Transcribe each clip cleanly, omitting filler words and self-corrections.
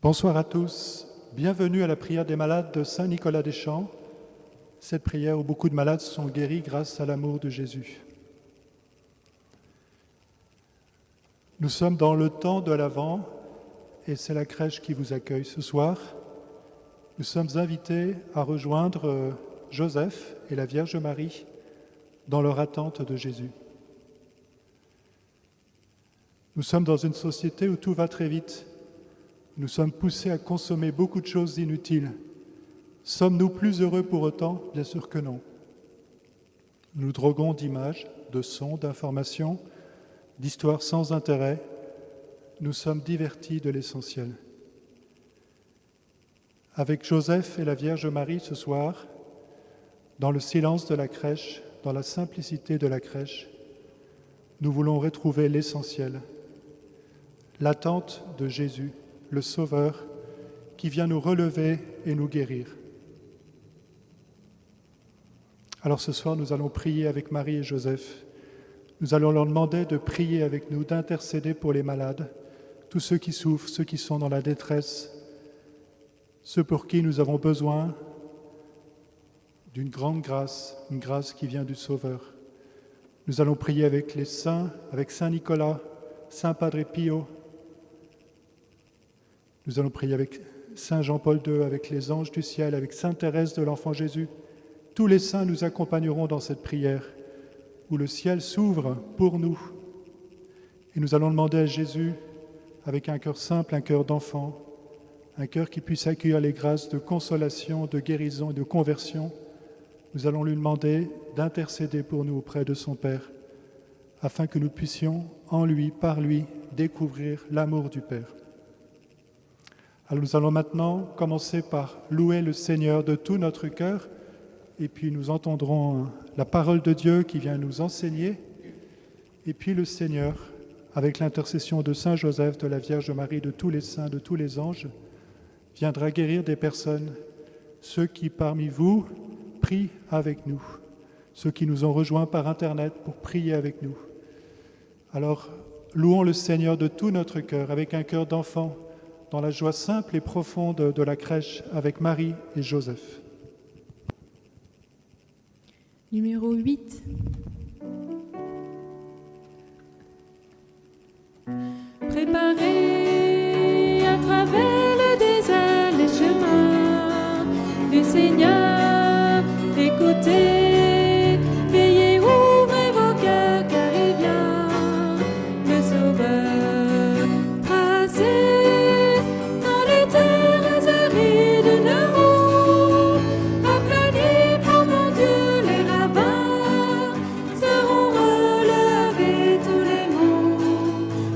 Bonsoir à tous, bienvenue à la prière des malades de Saint Nicolas des Champs, cette prière où beaucoup de malades sont guéris grâce à l'amour de Jésus. Nous sommes dans le temps de l'Avent et c'est la crèche qui vous accueille ce soir. Nous sommes invités à rejoindre Joseph et la Vierge Marie dans leur attente de Jésus. Nous sommes dans une société où tout va très vite. Nous sommes poussés à consommer beaucoup de choses inutiles. Sommes-nous plus heureux pour autant? Bien sûr que non. Nous droguons d'images, de sons, d'informations, d'histoires sans intérêt. Nous sommes divertis de l'essentiel. Avec Joseph et la Vierge Marie ce soir, dans le silence de la crèche, dans la simplicité de la crèche, nous voulons retrouver l'essentiel, l'attente de Jésus, le Sauveur, qui vient nous relever et nous guérir. Alors ce soir, nous allons prier avec Marie et Joseph. Nous allons leur demander de prier avec nous, d'intercéder pour les malades, tous ceux qui souffrent, ceux qui sont dans la détresse, ceux pour qui nous avons besoin d'une grande grâce, une grâce qui vient du Sauveur. Nous allons prier avec les saints, avec Saint Nicolas, Saint Padre Pio. Nous allons prier avec Saint Jean-Paul II, avec les anges du ciel, avec Sainte Thérèse de l'Enfant Jésus. Tous les saints nous accompagneront dans cette prière où le ciel s'ouvre pour nous. Et nous allons demander à Jésus, avec un cœur simple, un cœur d'enfant, un cœur qui puisse accueillir les grâces de consolation, de guérison et de conversion. Nous allons lui demander d'intercéder pour nous auprès de son Père, afin que nous puissions, en lui, par lui, découvrir l'amour du Père. Alors nous allons maintenant commencer par louer le Seigneur de tout notre cœur, et puis nous entendrons la parole de Dieu qui vient nous enseigner, et puis le Seigneur, avec l'intercession de Saint Joseph, de la Vierge Marie, de tous les saints, de tous les anges, viendra guérir des personnes, ceux qui parmi vous prient avec nous, ceux qui nous ont rejoints par Internet pour prier avec nous. Alors louons le Seigneur de tout notre cœur, avec un cœur d'enfant, dans la joie simple et profonde de la crèche avec Marie et Joseph. Numéro 8. Préparez à travers le désert les chemins du Seigneur. Écoutez, veillez, ouvrez vos cœurs, car il vient, le Sauveur. Tracez dans les terres arides une route, aplanie par mon Dieu, les ravins seront relevés, tous les monts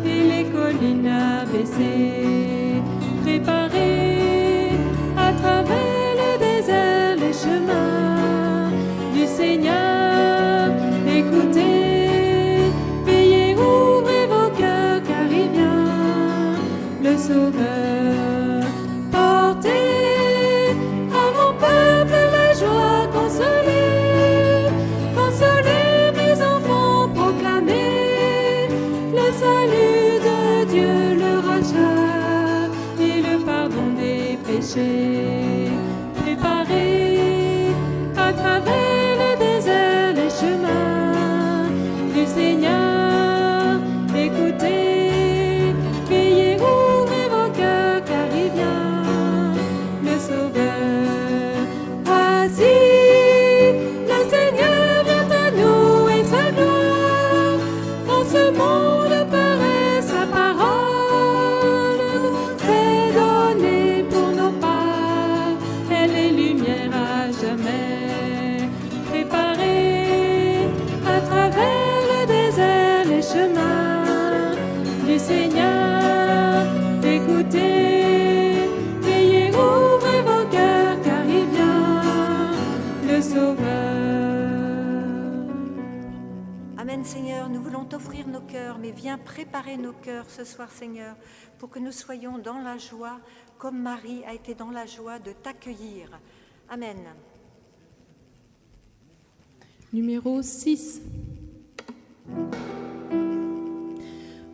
et les collines abaissées. Préparez à travers le désert les chemins du Seigneur. Écoutez, veillez, ouvrez vos cœurs, car il vient, le Sauveur. Portez à mon peuple la joie, consolez, consolez mes enfants, proclamez le salut de Dieu, le rachat et le pardon des péchés. Préparez à travers le désert les chemins du Seigneur. Écoutez, veillez, ouvrez vos cœurs, car il vient, le Sauveur. Voici, le Seigneur vient à nous et sa gloire dans ce monde paraît sa parole nous est donnée pour nos pas. Elle est lumière à jamais. Préparez à travers le désert les chemins du Seigneur. Écoutez, veillez, ouvrez vos cœurs, car il vient, le Sauveur. Amen, Seigneur, nous voulons t'offrir nos cœurs, mais viens préparer nos cœurs ce soir, Seigneur, pour que nous soyons dans la joie, comme Marie a été dans la joie de t'accueillir. Amen. Numéro 6.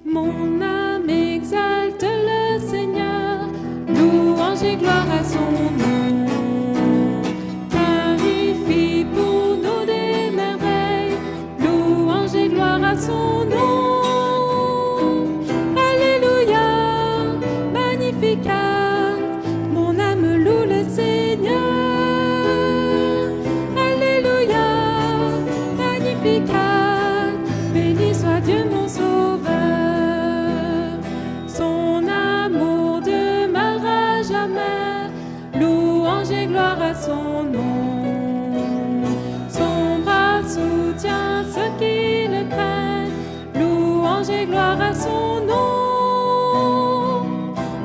Mon âme exalte le Seigneur, loue Magnificat, mon âme loue le Seigneur. Alléluia, Magnificat, béni soit Dieu mon Sauveur. Son amour demeurera jamais, louange et gloire à son nom. Son bras soutient ceux qui le craignent, louange et gloire à son nom.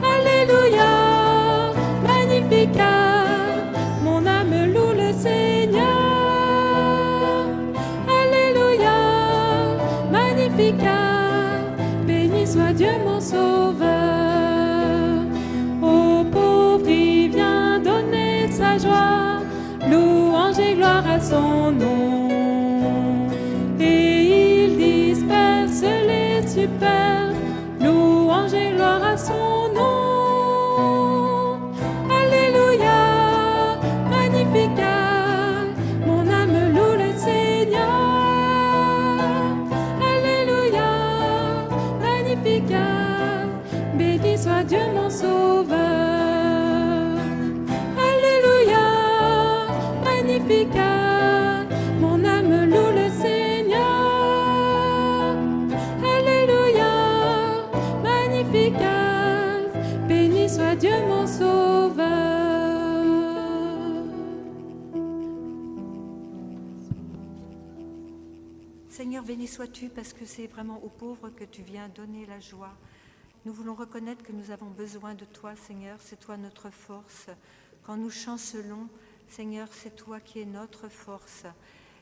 Alléluia, Magnificat, mon âme loue le Seigneur. Alléluia, Magnificat, béni soit Dieu mon Sauveur. Aux pauvres il vient donner sa joie, louange et gloire à son nom. Et il disperse les superbes, louange et gloire à son nom. Alléluia, Magnificat, mon âme loue le Seigneur. Alléluia, Magnificat, béni soit Dieu mon Sauveur. Alléluia, Magnificat, mon âme loue le Seigneur. Alléluia, Magnificat, béni soit Dieu mon Sauveur. Seigneur, béni sois-tu parce que c'est vraiment aux pauvres que tu viens donner la joie. Nous voulons reconnaître que nous avons besoin de toi, Seigneur. C'est toi notre force. Quand nous chancelons, Seigneur, c'est toi qui es notre force.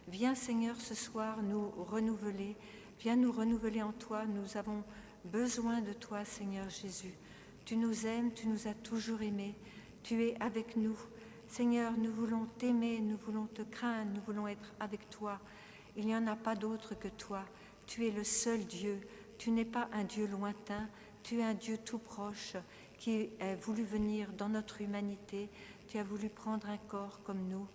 Viens, Seigneur, ce soir nous renouveler. Viens nous renouveler en toi. Nous avons besoin de toi, Seigneur Jésus. Tu nous aimes, tu nous as toujours aimés. Tu es avec nous. Seigneur, nous voulons t'aimer, nous voulons te craindre, nous voulons être avec toi. Il n'y en a pas d'autre que toi. Tu es le seul Dieu. Tu n'es pas un Dieu lointain. Tu es un Dieu tout proche qui a voulu venir dans notre humanité. Tu as voulu prendre un corps comme nous.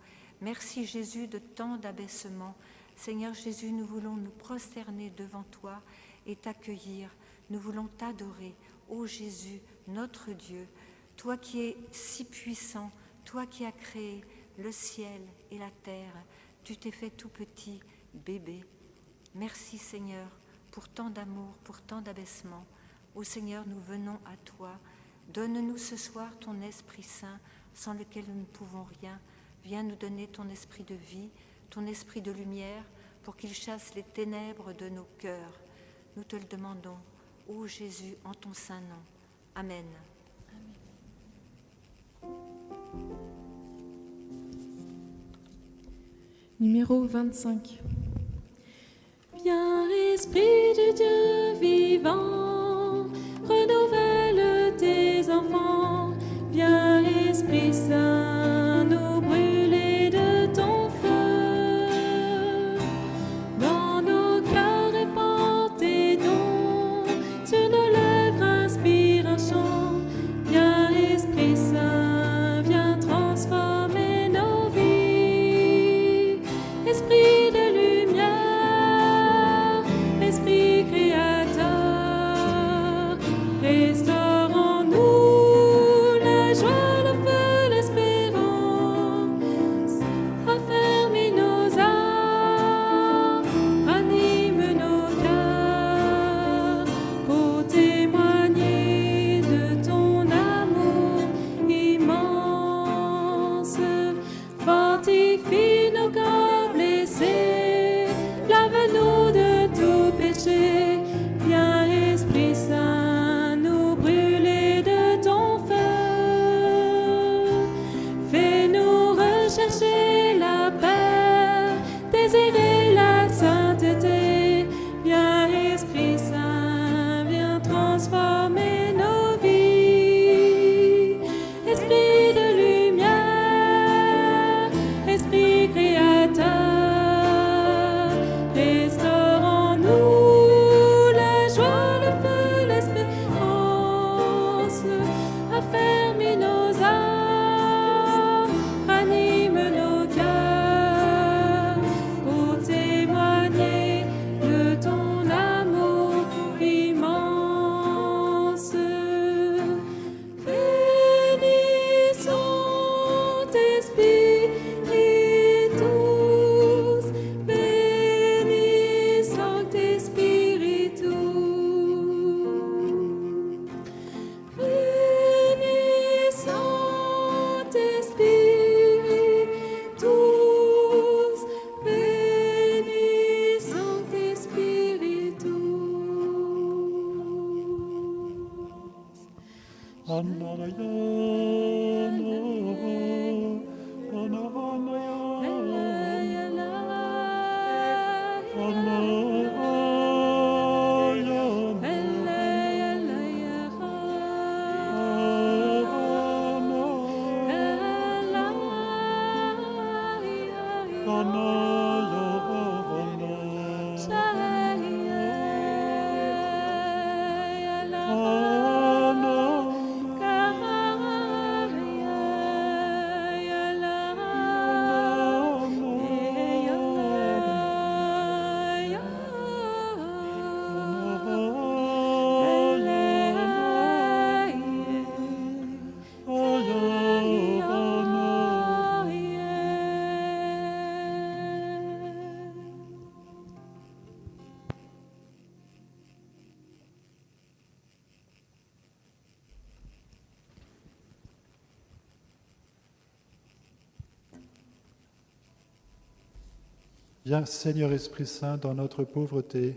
Merci Jésus de tant d'abaissement. Seigneur Jésus, nous voulons nous prosterner devant toi et t'accueillir. Nous voulons t'adorer. Ô Jésus, notre Dieu, toi qui es si puissant, toi qui as créé le ciel et la terre, tu t'es fait tout petit, bébé. Merci Seigneur pour tant d'amour, pour tant d'abaissement. Ô Seigneur, nous venons à toi. Donne-nous ce soir ton Esprit Saint, sans lequel nous ne pouvons rien. Viens nous donner ton esprit de vie, ton esprit de lumière, pour qu'il chasse les ténèbres de nos cœurs. Nous te le demandons, ô Jésus, en ton saint nom. Amen. Numéro 25. Viens, Esprit de Dieu vivant, renouvelle tes enfants. Viens, Esprit Saint, nous brûler de ton feu. Dans nos cœurs répand tes dons, sur nos lèvres inspire un chant. Viens, Esprit Saint, viens transformer nos vies. Esprit de lumière, Esprit créateur, Viens, Seigneur Esprit Saint, dans notre pauvreté.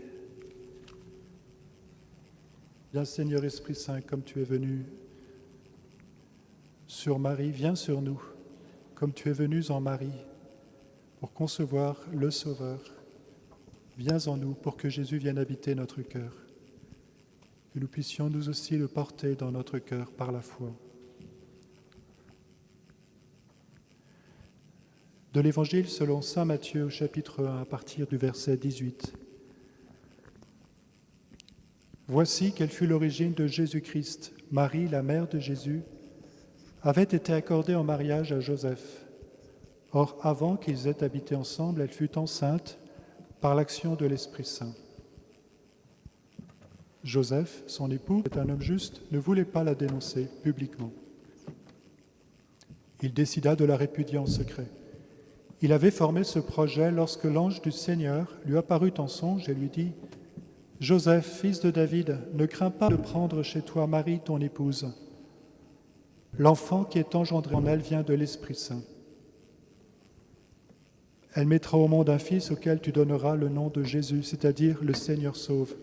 Viens, Seigneur Esprit Saint, comme tu es venu sur Marie, viens sur nous, comme tu es venu en Marie, pour concevoir le Sauveur. Viens en nous pour que Jésus vienne habiter notre cœur, que nous puissions nous aussi le porter dans notre cœur par la foi. De l'Évangile selon saint Matthieu au chapitre 1 à partir du verset 18. Voici quelle fut l'origine de Jésus-Christ. Marie, la mère de Jésus, avait été accordée en mariage à Joseph. Or, avant qu'ils aient habité ensemble, elle fut enceinte par l'action de l'Esprit Saint. Joseph, son époux, est un homme juste, ne voulait pas la dénoncer publiquement. Il décida de la répudier en secret. Il avait formé ce projet lorsque l'ange du Seigneur lui apparut en songe et lui dit « Joseph, fils de David, ne crains pas de prendre chez toi Marie, ton épouse. L'enfant qui est engendré en elle vient de l'Esprit Saint. Elle mettra au monde un fils auquel tu donneras le nom de Jésus, c'est-à-dire le Seigneur sauve,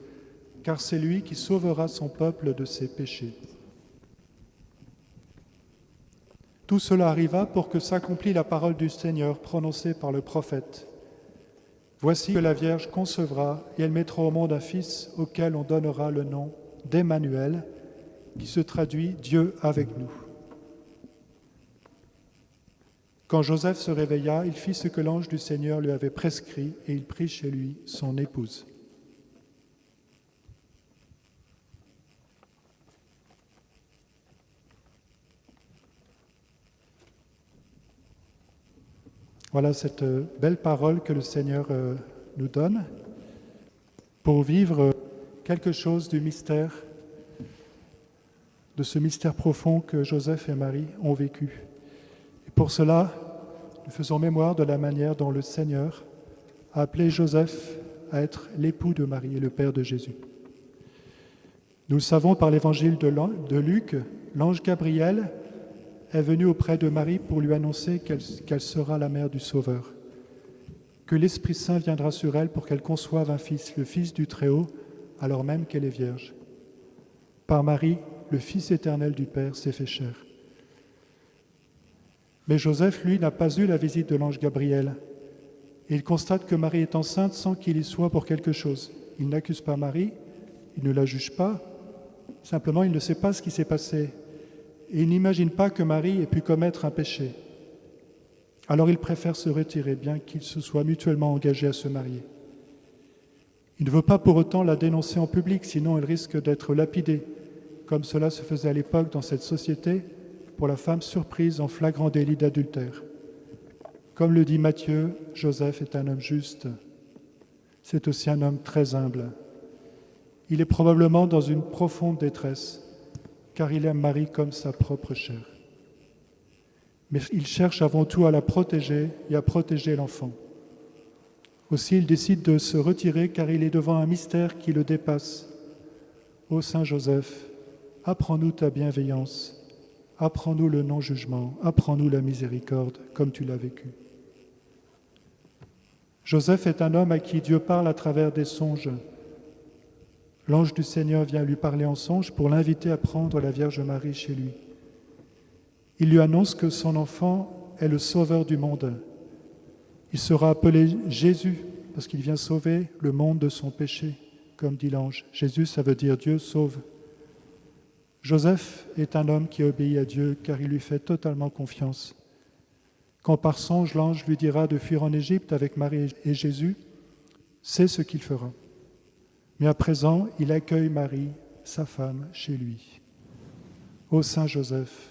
car c'est lui qui sauvera son peuple de ses péchés. » Tout cela arriva pour que s'accomplît la parole du Seigneur prononcée par le prophète. Voici que la Vierge concevra et elle mettra au monde un fils auquel on donnera le nom d'Emmanuel, qui se traduit « Dieu avec nous ». Quand Joseph se réveilla, il fit ce que l'ange du Seigneur lui avait prescrit et il prit chez lui son épouse. Voilà cette belle parole que le Seigneur nous donne pour vivre quelque chose du mystère, de ce mystère profond que Joseph et Marie ont vécu. Et pour cela, nous faisons mémoire de la manière dont le Seigneur a appelé Joseph à être l'époux de Marie et le père de Jésus. Nous le savons par l'évangile de Luc, l'ange Gabriel est venu auprès de Marie pour lui annoncer qu'elle sera la mère du Sauveur, que l'Esprit Saint viendra sur elle pour qu'elle conçoive un fils, le Fils du Très-Haut, alors même qu'elle est vierge. Par Marie, le Fils éternel du Père s'est fait chair. Mais Joseph, lui, n'a pas eu la visite de l'ange Gabriel. Et il constate que Marie est enceinte sans qu'il y soit pour quelque chose. Il n'accuse pas Marie, il ne la juge pas, simplement il ne sait pas ce qui s'est passé. Et il n'imagine pas que Marie ait pu commettre un péché. Alors il préfère se retirer, bien qu'ils se soient mutuellement engagés à se marier. Il ne veut pas pour autant la dénoncer en public, sinon elle risque d'être lapidée, comme cela se faisait à l'époque dans cette société, pour la femme surprise en flagrant délit d'adultère. Comme le dit Matthieu, Joseph est un homme juste. C'est aussi un homme très humble. Il est probablement dans une profonde détresse, car il aime Marie comme sa propre chair. Mais il cherche avant tout à la protéger et à protéger l'enfant. Aussi, il décide de se retirer car il est devant un mystère qui le dépasse. Ô Saint Joseph, apprends-nous ta bienveillance, apprends-nous le non-jugement, apprends-nous la miséricorde comme tu l'as vécu. Joseph est un homme à qui Dieu parle à travers des songes. L'ange du Seigneur vient lui parler en songe pour l'inviter à prendre la Vierge Marie chez lui. Il lui annonce que son enfant est le sauveur du monde. Il sera appelé Jésus parce qu'il vient sauver le monde de son péché, comme dit l'ange. Jésus, ça veut dire Dieu sauve. Joseph est un homme qui obéit à Dieu car il lui fait totalement confiance. Quand par songe l'ange lui dira de fuir en Égypte avec Marie et Jésus, c'est ce qu'il fera. Mais à présent, il accueille Marie, sa femme, chez lui. Ô Saint Joseph,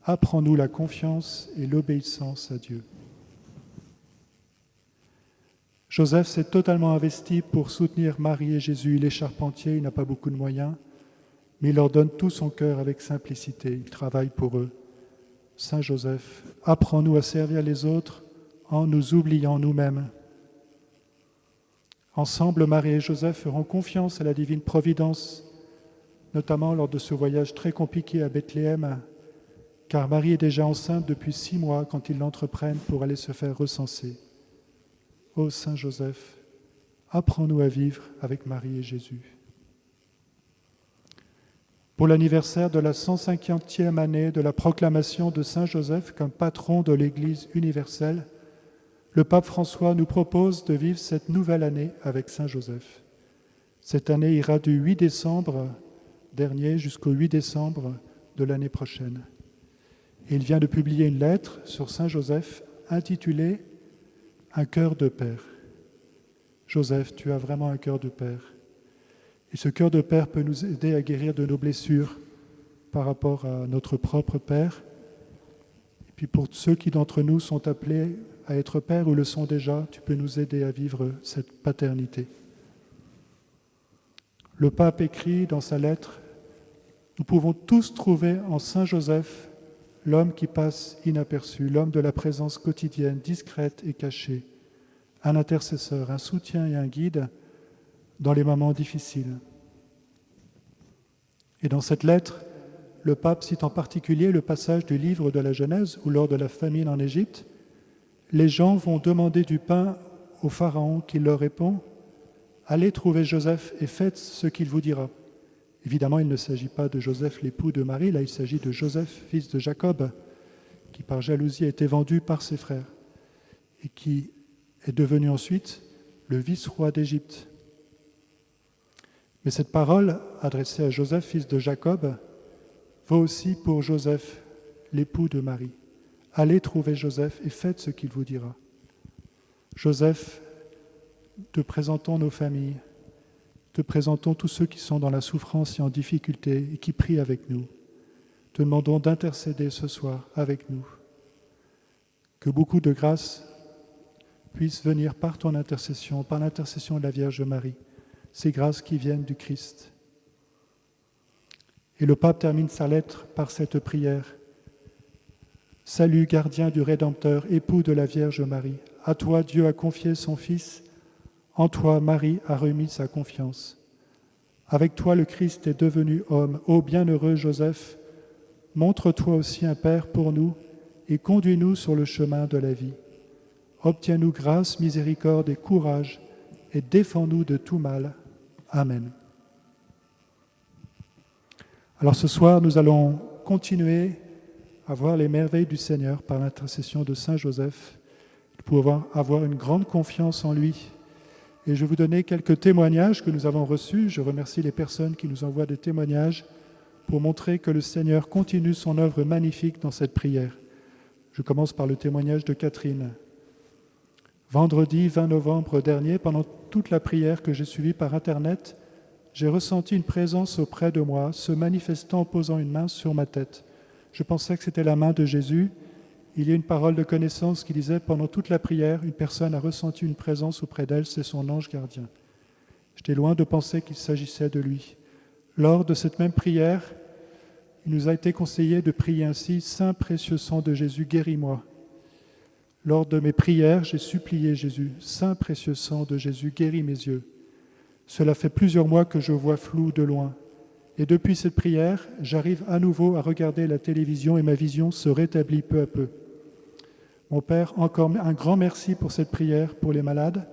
apprends-nous la confiance et l'obéissance à Dieu. Joseph s'est totalement investi pour soutenir Marie et Jésus. Il est charpentier, il n'a pas beaucoup de moyens, mais il leur donne tout son cœur avec simplicité. Il travaille pour eux. Saint Joseph, apprends-nous à servir les autres en nous oubliant nous-mêmes. Ensemble, Marie et Joseph feront confiance à la divine providence, notamment lors de ce voyage très compliqué à Bethléem, car Marie est déjà enceinte depuis 6 mois quand ils l'entreprennent pour aller se faire recenser. Ô Saint Joseph, apprends-nous à vivre avec Marie et Jésus. Pour l'anniversaire de la 150e année de la proclamation de Saint Joseph comme patron de l'Église universelle, le pape François nous propose de vivre cette nouvelle année avec Saint Joseph. Cette année ira du 8 décembre dernier jusqu'au 8 décembre de l'année prochaine. Et il vient de publier une lettre sur Saint Joseph intitulée « Un cœur de père ». Joseph, tu as vraiment un cœur de père. Et ce cœur de père peut nous aider à guérir de nos blessures par rapport à notre propre père. Et puis pour ceux qui d'entre nous sont appelés à être pères ou le sont déjà, tu peux nous aider à vivre cette paternité. Le pape écrit dans sa lettre « Nous pouvons tous trouver en Saint Joseph l'homme qui passe inaperçu, l'homme de la présence quotidienne, discrète et cachée, un intercesseur, un soutien et un guide dans les moments difficiles. » Et dans cette lettre, le pape cite en particulier le passage du livre de la Genèse où lors de la famine en Égypte, les gens vont demander du pain au Pharaon qui leur répond « Allez trouver Joseph et faites ce qu'il vous dira ». Évidemment, il ne s'agit pas de Joseph, l'époux de Marie, là il s'agit de Joseph, fils de Jacob, qui par jalousie a été vendu par ses frères et qui est devenu ensuite le vice-roi d'Égypte. Mais cette parole adressée à Joseph, fils de Jacob, vaut aussi pour Joseph, l'époux de Marie. Allez trouver Joseph et faites ce qu'il vous dira. Joseph, te présentons nos familles, te présentons tous ceux qui sont dans la souffrance et en difficulté et qui prient avec nous. Te demandons d'intercéder ce soir avec nous. Que beaucoup de grâce puissent venir par ton intercession, par l'intercession de la Vierge Marie, ces grâces qui viennent du Christ. Et le pape termine sa lettre par cette prière. Salut, gardien du Rédempteur, époux de la Vierge Marie. À toi, Dieu a confié son Fils. En toi, Marie a remis sa confiance. Avec toi, le Christ est devenu homme. Ô bienheureux Joseph, montre-toi aussi un Père pour nous et conduis-nous sur le chemin de la vie. Obtiens-nous grâce, miséricorde et courage et défends-nous de tout mal. Amen. Alors ce soir, nous allons continuer à voir les merveilles du Seigneur par l'intercession de Saint Joseph, pour avoir une grande confiance en lui. Et je vais vous donner quelques témoignages que nous avons reçus. Je remercie les personnes qui nous envoient des témoignages pour montrer que le Seigneur continue son œuvre magnifique dans cette prière. Je commence par le témoignage de Catherine. Vendredi 20 novembre dernier, pendant toute la prière que j'ai suivie par Internet, j'ai ressenti une présence auprès de moi, se manifestant en posant une main sur ma tête. Je pensais que c'était la main de Jésus. Il y a une parole de connaissance qui disait « Pendant toute la prière, une personne a ressenti une présence auprès d'elle, c'est son ange gardien. » J'étais loin de penser qu'il s'agissait de lui. Lors de cette même prière, il nous a été conseillé de prier ainsi « Saint précieux sang de Jésus, guéris-moi ». Lors de mes prières, j'ai supplié Jésus « Saint précieux sang de Jésus, guéris mes yeux ». Cela fait plusieurs mois que je vois flou de loin. Et depuis cette prière, j'arrive à nouveau à regarder la télévision et ma vision se rétablit peu à peu. Mon Père, encore un grand merci pour cette prière pour les malades.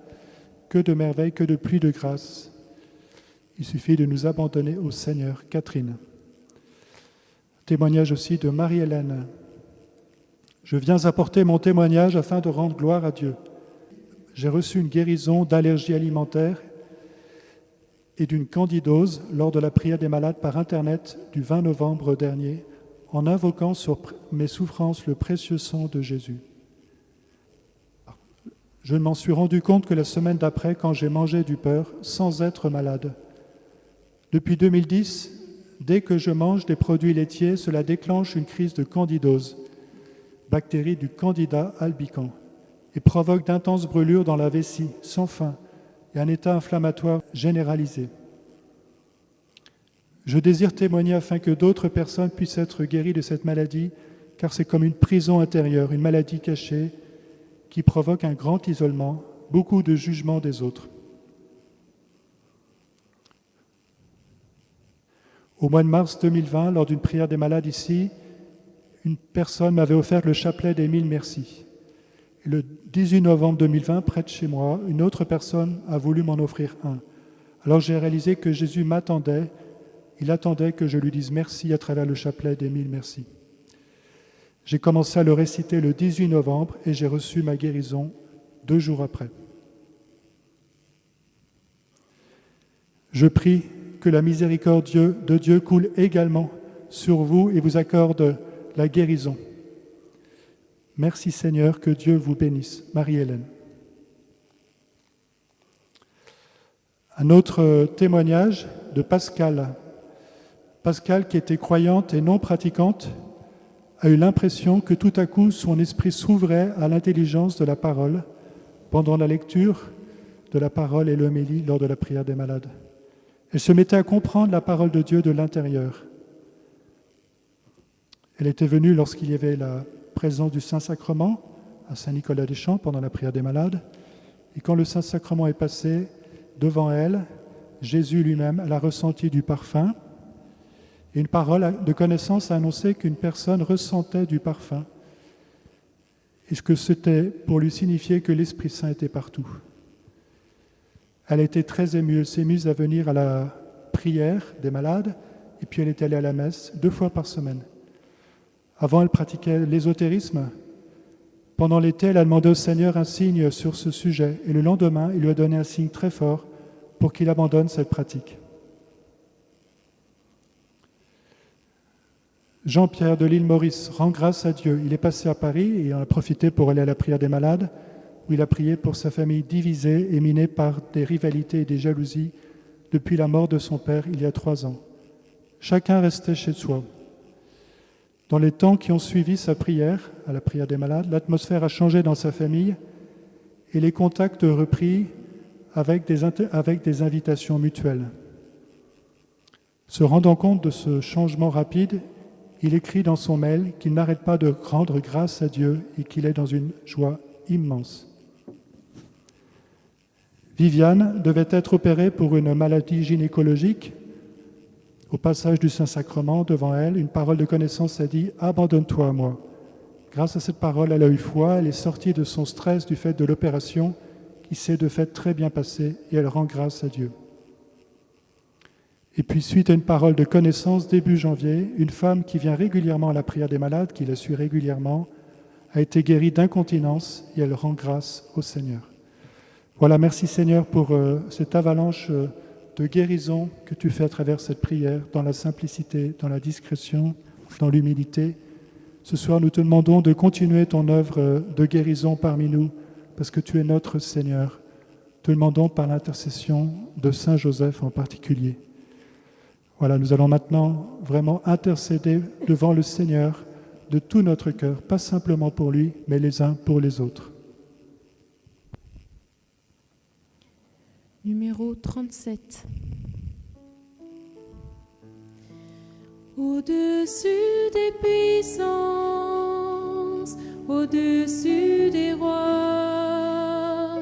Que de merveilles, que de pluie de grâce. Il suffit de nous abandonner au Seigneur. Catherine. Témoignage aussi de Marie-Hélène. Je viens apporter mon témoignage afin de rendre gloire à Dieu. J'ai reçu une guérison d'allergie alimentaire et d'une candidose lors de la prière des malades par Internet du 20 novembre dernier, en invoquant sur mes souffrances le précieux sang de Jésus. Je m'en suis rendu compte que la semaine d'après, quand j'ai mangé du beurre sans être malade. Depuis 2010, dès que je mange des produits laitiers, cela déclenche une crise de candidose, bactérie du Candida albicans, et provoque d'intenses brûlures dans la vessie, sans fin, et un état inflammatoire généralisé. Je désire témoigner afin que d'autres personnes puissent être guéries de cette maladie, car c'est comme une prison intérieure, une maladie cachée qui provoque un grand isolement, beaucoup de jugement des autres. Au mois de mars 2020, lors d'une prière des malades ici, une personne m'avait offert le chapelet des 1000 merci. Et le 18 novembre 2020, près de chez moi, une autre personne a voulu m'en offrir un. Alors j'ai réalisé que Jésus m'attendait. Il attendait que je lui dise merci à travers le chapelet des 1000 merci. J'ai commencé à le réciter le 18 novembre et j'ai reçu ma guérison 2 jours après. Je prie que la miséricorde de Dieu coule également sur vous et vous accorde la guérison. Merci Seigneur, que Dieu vous bénisse. Marie-Hélène. Un autre témoignage de Pascal. Pascal, qui était croyante et non pratiquante, a eu l'impression que tout à coup son esprit s'ouvrait à l'intelligence de la parole pendant la lecture de la parole et l'homélie lors de la prière des malades. Elle se mettait à comprendre la parole de Dieu de l'intérieur. Elle était venue lorsqu'il y avait la présence du Saint-Sacrement à Saint-Nicolas-des-Champs pendant la prière des malades. Et quand le Saint-Sacrement est passé devant elle, Jésus lui-même, elle a ressenti du parfum. Et une parole de connaissance a annoncé qu'une personne ressentait du parfum. Et ce que c'était pour lui signifier que l'Esprit Saint était partout. Elle a été très émue. Elle s'est mise à venir à la prière des malades et puis elle est allée à la messe 2 fois par semaine. Avant, elle pratiquait l'ésotérisme. Pendant l'été, elle a demandé au Seigneur un signe sur ce sujet. Et le lendemain, il lui a donné un signe très fort pour qu'il abandonne cette pratique. Jean-Pierre de l'île Maurice rend grâce à Dieu. Il est passé à Paris et en a profité pour aller à la prière des malades, où il a prié pour sa famille divisée et minée par des rivalités et des jalousies depuis la mort de son père il y a 3 ans. Chacun restait chez soi. Dans les temps qui ont suivi sa prière, à la prière des malades, l'atmosphère a changé dans sa famille et les contacts repris avec des invitations mutuelles. Se rendant compte de ce changement rapide, il écrit dans son mail qu'il n'arrête pas de rendre grâce à Dieu et qu'il est dans une joie immense. Viviane devait être opérée pour une maladie gynécologique. Au passage du Saint-Sacrement, devant elle, une parole de connaissance a dit « Abandonne-toi à moi ». Grâce à cette parole, elle a eu foi, elle est sortie de son stress du fait de l'opération qui s'est de fait très bien passée et elle rend grâce à Dieu. Et puis, suite à une parole de connaissance, début janvier, une femme qui vient régulièrement à la prière des malades, qui la suit régulièrement, a été guérie d'incontinence et elle rend grâce au Seigneur. Voilà, merci Seigneur pour cette avalanche de guérison que tu fais à travers cette prière, dans la simplicité, dans la discrétion, dans l'humilité. Ce soir, nous te demandons de continuer ton œuvre de guérison parmi nous, parce que tu es notre Seigneur. Te demandons par l'intercession de Saint Joseph en particulier. Voilà, nous allons maintenant vraiment intercéder devant le Seigneur de tout notre cœur, pas simplement pour lui, mais les uns pour les autres. Numéro 37. Au-dessus des puissances, au-dessus des rois,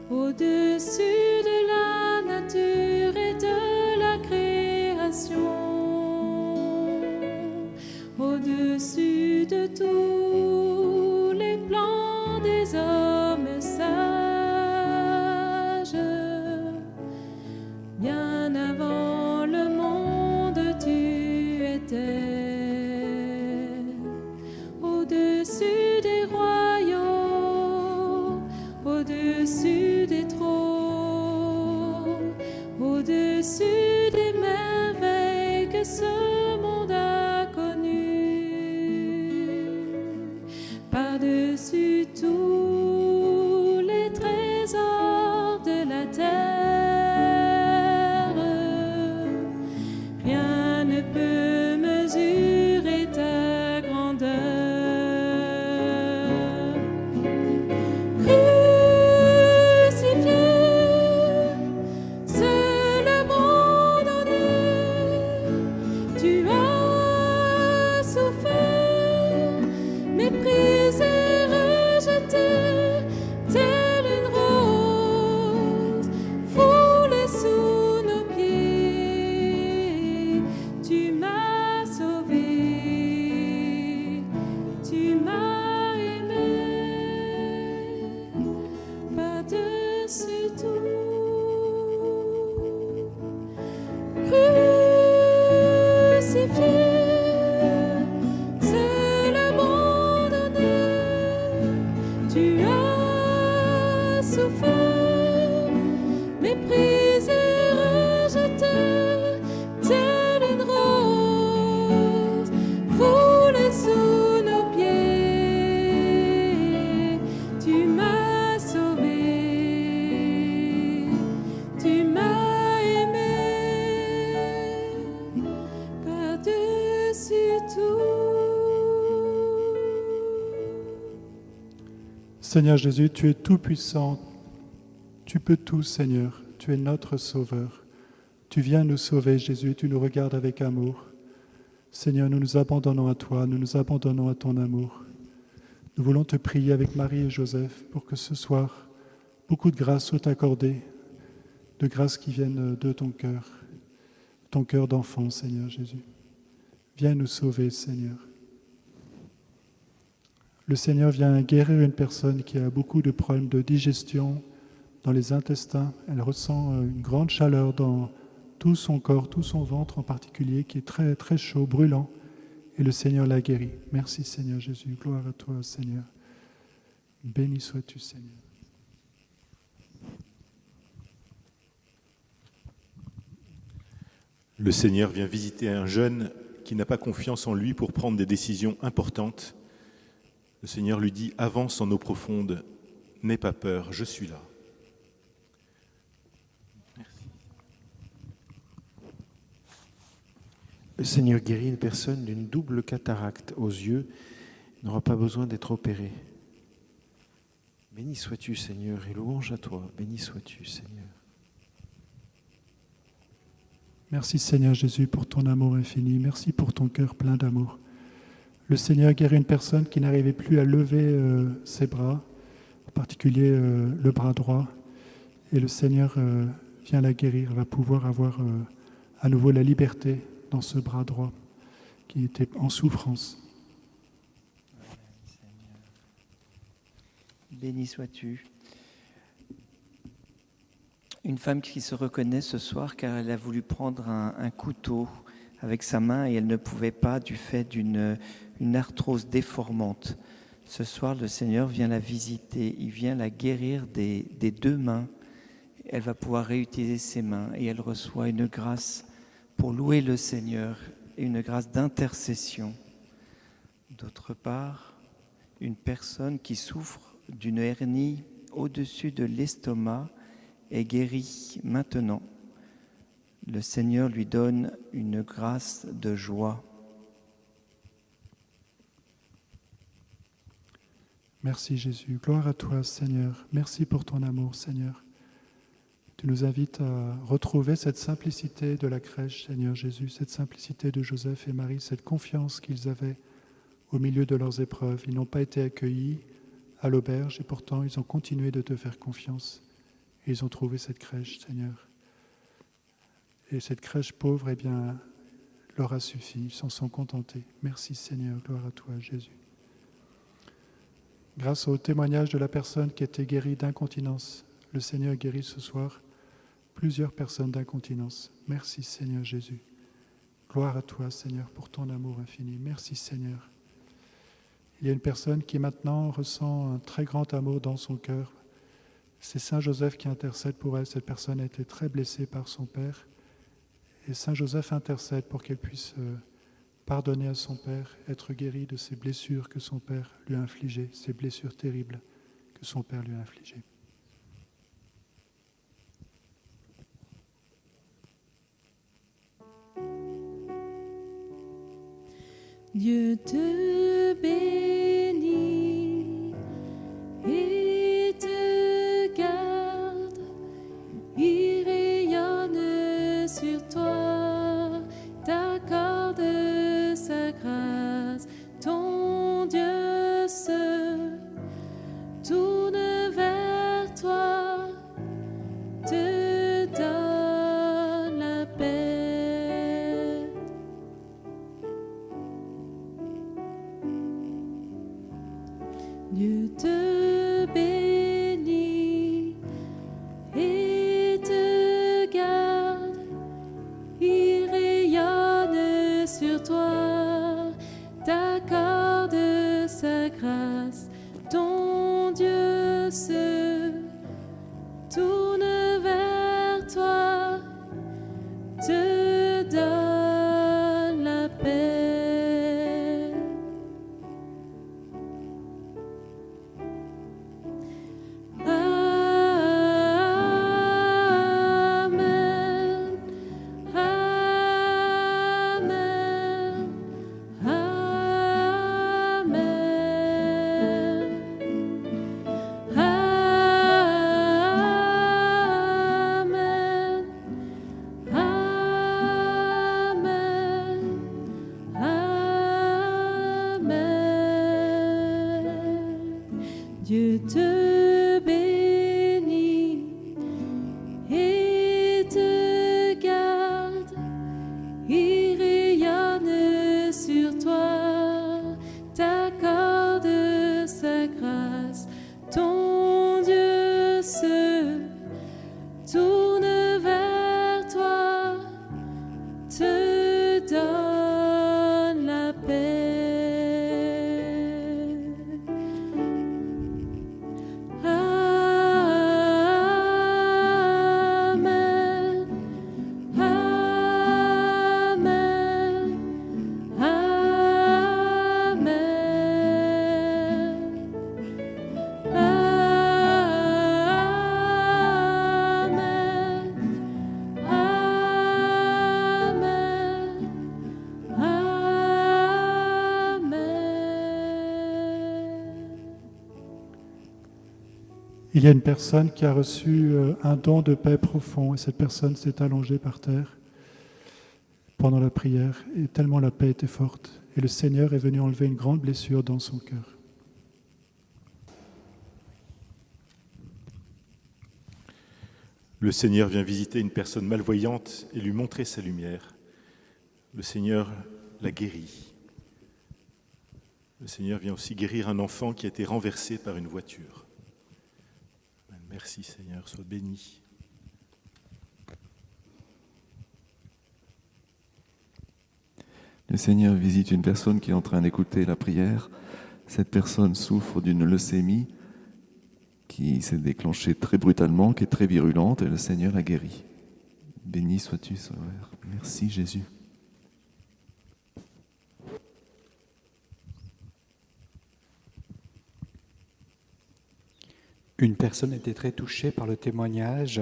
au-dessus de la nature et de la création, au-dessus de tous les plans des hommes sages, bien avant le monde tu étais, au-dessus au-dessus des trônes, au-dessus des merveilles que ce monde a connues, par-dessus tous les trésors de la terre, rien ne peut mesurer ta grandeur. Crucifié, seul abandonné, tu as souffert, méprisé, rejeté, telle une rose foulée sous nos pieds. Tu m'as sauvé, tu m'as aimé, par-dessus tout. Crucifié, seul abandonné, tu as souffert, méprisé, rejeté, telle une rose foulée sous nos pieds. Tu m'as sauvé, tu m'as aimé, par-dessus tout. Seigneur Jésus, tu es tout-puissant, tu peux tout, Seigneur, tu es notre Sauveur. Tu viens nous sauver, Jésus, tu nous regardes avec amour. Seigneur, nous nous abandonnons à toi, nous nous abandonnons à ton amour. Nous voulons te prier avec Marie et Joseph pour que ce soir, beaucoup de grâces soient accordées, de grâces qui viennent de ton cœur d'enfant, Seigneur Jésus. Viens nous sauver, Seigneur. Le Seigneur vient guérir une personne qui a beaucoup de problèmes de digestion dans les intestins. Elle ressent une grande chaleur dans tout son corps, tout son ventre en particulier, qui est très, très chaud, brûlant. Et le Seigneur l'a guéri. Merci Seigneur Jésus. Gloire à toi, Seigneur. Béni sois-tu, Seigneur. Le Seigneur vient visiter un jeune qui n'a pas confiance en lui pour prendre des décisions importantes. Le Seigneur lui dit « Avance en eau profonde, n'aie pas peur, je suis là. » Le Seigneur guérit une personne d'une double cataracte aux yeux, il n'aura pas besoin d'être opéré. Béni sois-tu, Seigneur, et louange à toi. Béni sois-tu, Seigneur. Merci Seigneur Jésus pour ton amour infini. Merci pour ton cœur plein d'amour. Le Seigneur guérit une personne qui n'arrivait plus à lever ses bras, en particulier le bras droit. Et le Seigneur vient la guérir. Elle va pouvoir avoir à nouveau la liberté dans ce bras droit qui était en souffrance. Béni sois-tu. Une femme qui se reconnaît ce soir car elle a voulu prendre un couteau avec sa main et elle ne pouvait pas du fait d'une arthrose déformante. Ce soir, le Seigneur vient la visiter, il vient la guérir des deux mains. Elle va pouvoir réutiliser ses mains et elle reçoit une grâce pour louer le Seigneur et une grâce d'intercession. D'autre part, une personne qui souffre d'une hernie au-dessus de l'estomac est guérie maintenant. Le Seigneur lui donne une grâce de joie. Merci Jésus. Gloire à toi Seigneur. Merci pour ton amour Seigneur. Tu nous invites à retrouver cette simplicité de la crèche, Seigneur Jésus, cette simplicité de Joseph et Marie, cette confiance qu'ils avaient au milieu de leurs épreuves. Ils n'ont pas été accueillis à l'auberge et pourtant ils ont continué de te faire confiance. Et ils ont trouvé cette crèche, Seigneur. Et cette crèche pauvre, eh bien, leur a suffi. Ils s'en sont contentés. Merci Seigneur. Gloire à toi, Jésus. Grâce au témoignage de la personne qui était guérie d'incontinence, le Seigneur guérit ce soir plusieurs personnes d'incontinence. Merci Seigneur Jésus. Gloire à toi Seigneur pour ton amour infini. Merci Seigneur. Il y a une personne qui maintenant ressent un très grand amour dans son cœur C'est Saint Joseph qui intercède pour elle. Cette personne a été très blessée par son père. Et Saint Joseph intercède pour qu'elle puisse pardonner à son père, être guérie de ces blessures que son père lui a infligées, ces blessures terribles que son père lui a infligées. Dieu te bénit et te garde, il rayonne sur toi, t'accorde sa grâce, ton Dieu se tourne vers toi, te donne la paix. Dieu te bénit et te garde, il rayonne sur toi, t'accorde sa grâce, ton Dieu se tourne vers toi, te donne la paix. Amen. Amen. Amen. Amen. Amen. Dieu te bénit et te garde, il rayonne sur toi, t'accorde sa grâce, ton Dieu se tourne vers toi, te donne la paix. Amen. Amen. Amen. Il y a une personne qui a reçu un don de paix profond et cette personne s'est allongée par terre pendant la prière et tellement la paix était forte et le Seigneur est venu enlever une grande blessure dans son cœur. Le Seigneur vient visiter une personne malvoyante et lui montrer sa lumière. Le Seigneur la guérit. Le Seigneur vient aussi guérir un enfant qui a été renversé par une voiture. Merci Seigneur, sois béni. Le Seigneur visite une personne qui est en train d'écouter la prière. Cette personne souffre d'une leucémie qui s'est déclenchée très brutalement, qui est très virulente, et le Seigneur la guérit. Béni sois-tu, Sauveur. Merci Jésus. Une personne était très touchée par le témoignage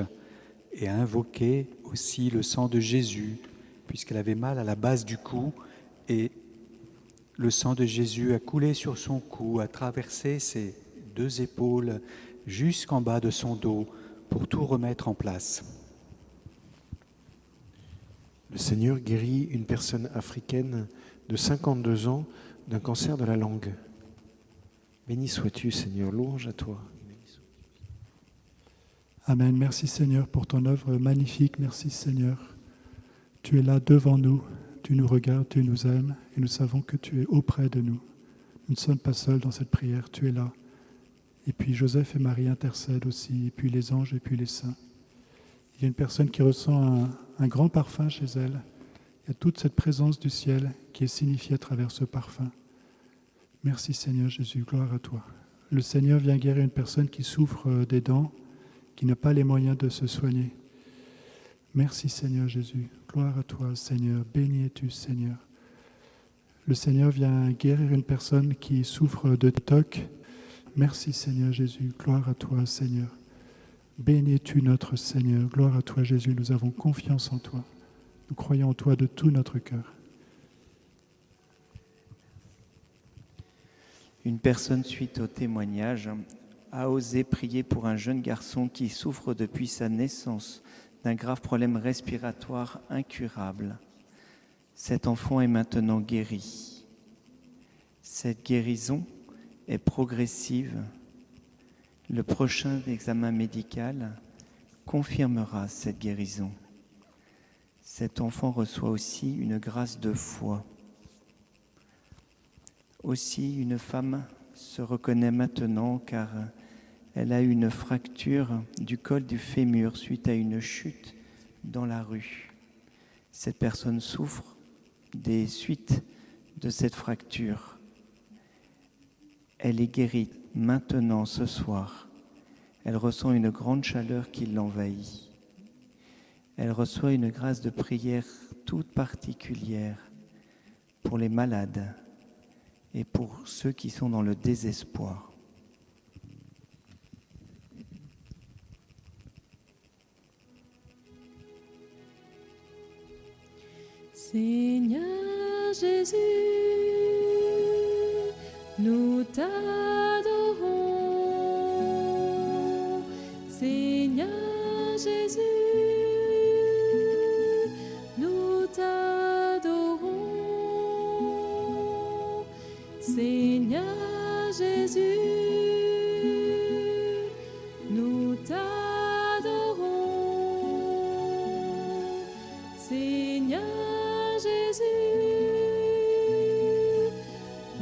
et a invoqué aussi le sang de Jésus, puisqu'elle avait mal à la base du cou, et le sang de Jésus a coulé sur son cou, a traversé ses deux épaules jusqu'en bas de son dos pour tout remettre en place. Le Seigneur guérit une personne africaine de 52 ans d'un cancer de la langue. Béni sois-tu, Seigneur, louange à toi. Amen. Merci Seigneur pour ton œuvre magnifique. Merci Seigneur. Tu es là devant nous, tu nous regardes, tu nous aimes et nous savons que tu es auprès de nous. Nous ne sommes pas seuls dans cette prière, tu es là. Et puis Joseph et Marie intercèdent aussi, et puis les anges et puis les saints. Il y a une personne qui ressent un grand parfum chez elle. Il y a toute cette présence du ciel qui est signifiée à travers ce parfum. Merci Seigneur Jésus, gloire à toi. Le Seigneur vient guérir une personne qui souffre des dents qui n'a pas les moyens de se soigner. Merci Seigneur Jésus. Gloire à toi Seigneur. Béni es-tu Seigneur. Le Seigneur vient guérir une personne qui souffre de TOC. Merci Seigneur Jésus. Gloire à toi Seigneur. Béni es-tu notre Seigneur. Gloire à toi Jésus. Nous avons confiance en toi. Nous croyons en toi de tout notre cœur. Une personne, suite au témoignage, a osé prier pour un jeune garçon qui souffre depuis sa naissance d'un grave problème respiratoire incurable. Cet enfant est maintenant guéri. Cette guérison est progressive. Le prochain examen médical confirmera cette guérison. Cet enfant reçoit aussi une grâce de foi. Aussi, une femme se reconnaît maintenant car elle a eu une fracture du col du fémur suite à une chute dans la rue. Cette personne souffre des suites de cette fracture. Elle est guérie maintenant ce soir. Elle ressent une grande chaleur qui l'envahit. Elle reçoit une grâce de prière toute particulière pour les malades et pour ceux qui sont dans le désespoir. Seigneur Jésus, nous t'adorons. Seigneur Jésus, nous t'adorons. Seigneur Jésus, nous t'adorons. Seigneur Jésus,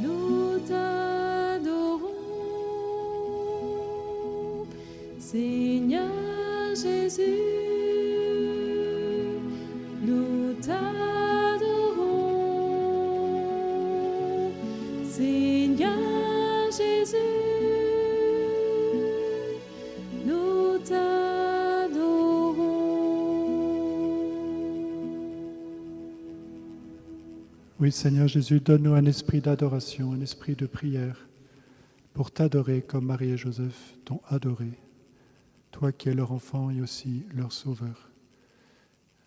nous t'adorons. Seigneur Jésus, nous t'adorons. Seigneur Jésus, nous t'adorons. Oui, Seigneur Jésus, donne-nous un esprit d'adoration, un esprit de prière, pour t'adorer comme Marie et Joseph t'ont adoré, toi qui es leur enfant et aussi leur sauveur.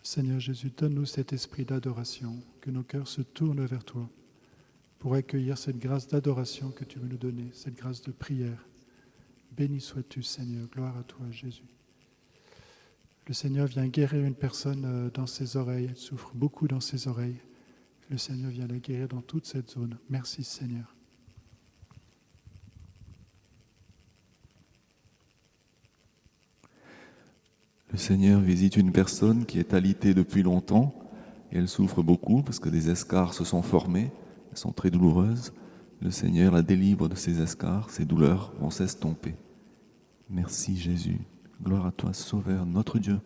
Seigneur Jésus, donne-nous cet esprit d'adoration, que nos cœurs se tournent vers toi, pour accueillir cette grâce d'adoration que tu veux nous donner, cette grâce de prière. Béni sois-tu, Seigneur, gloire à toi, Jésus. Le Seigneur vient guérir une personne dans ses oreilles, elle souffre beaucoup dans ses oreilles. Le Seigneur vient la guérir dans toute cette zone. Merci Seigneur. Le Seigneur visite une personne qui est alitée depuis longtemps et elle souffre beaucoup parce que des escarres se sont formés, elles sont très douloureuses. Le Seigneur la délivre de ces escarres, ces douleurs vont s'estomper. Merci Jésus. Gloire à toi, Sauveur, notre Dieu.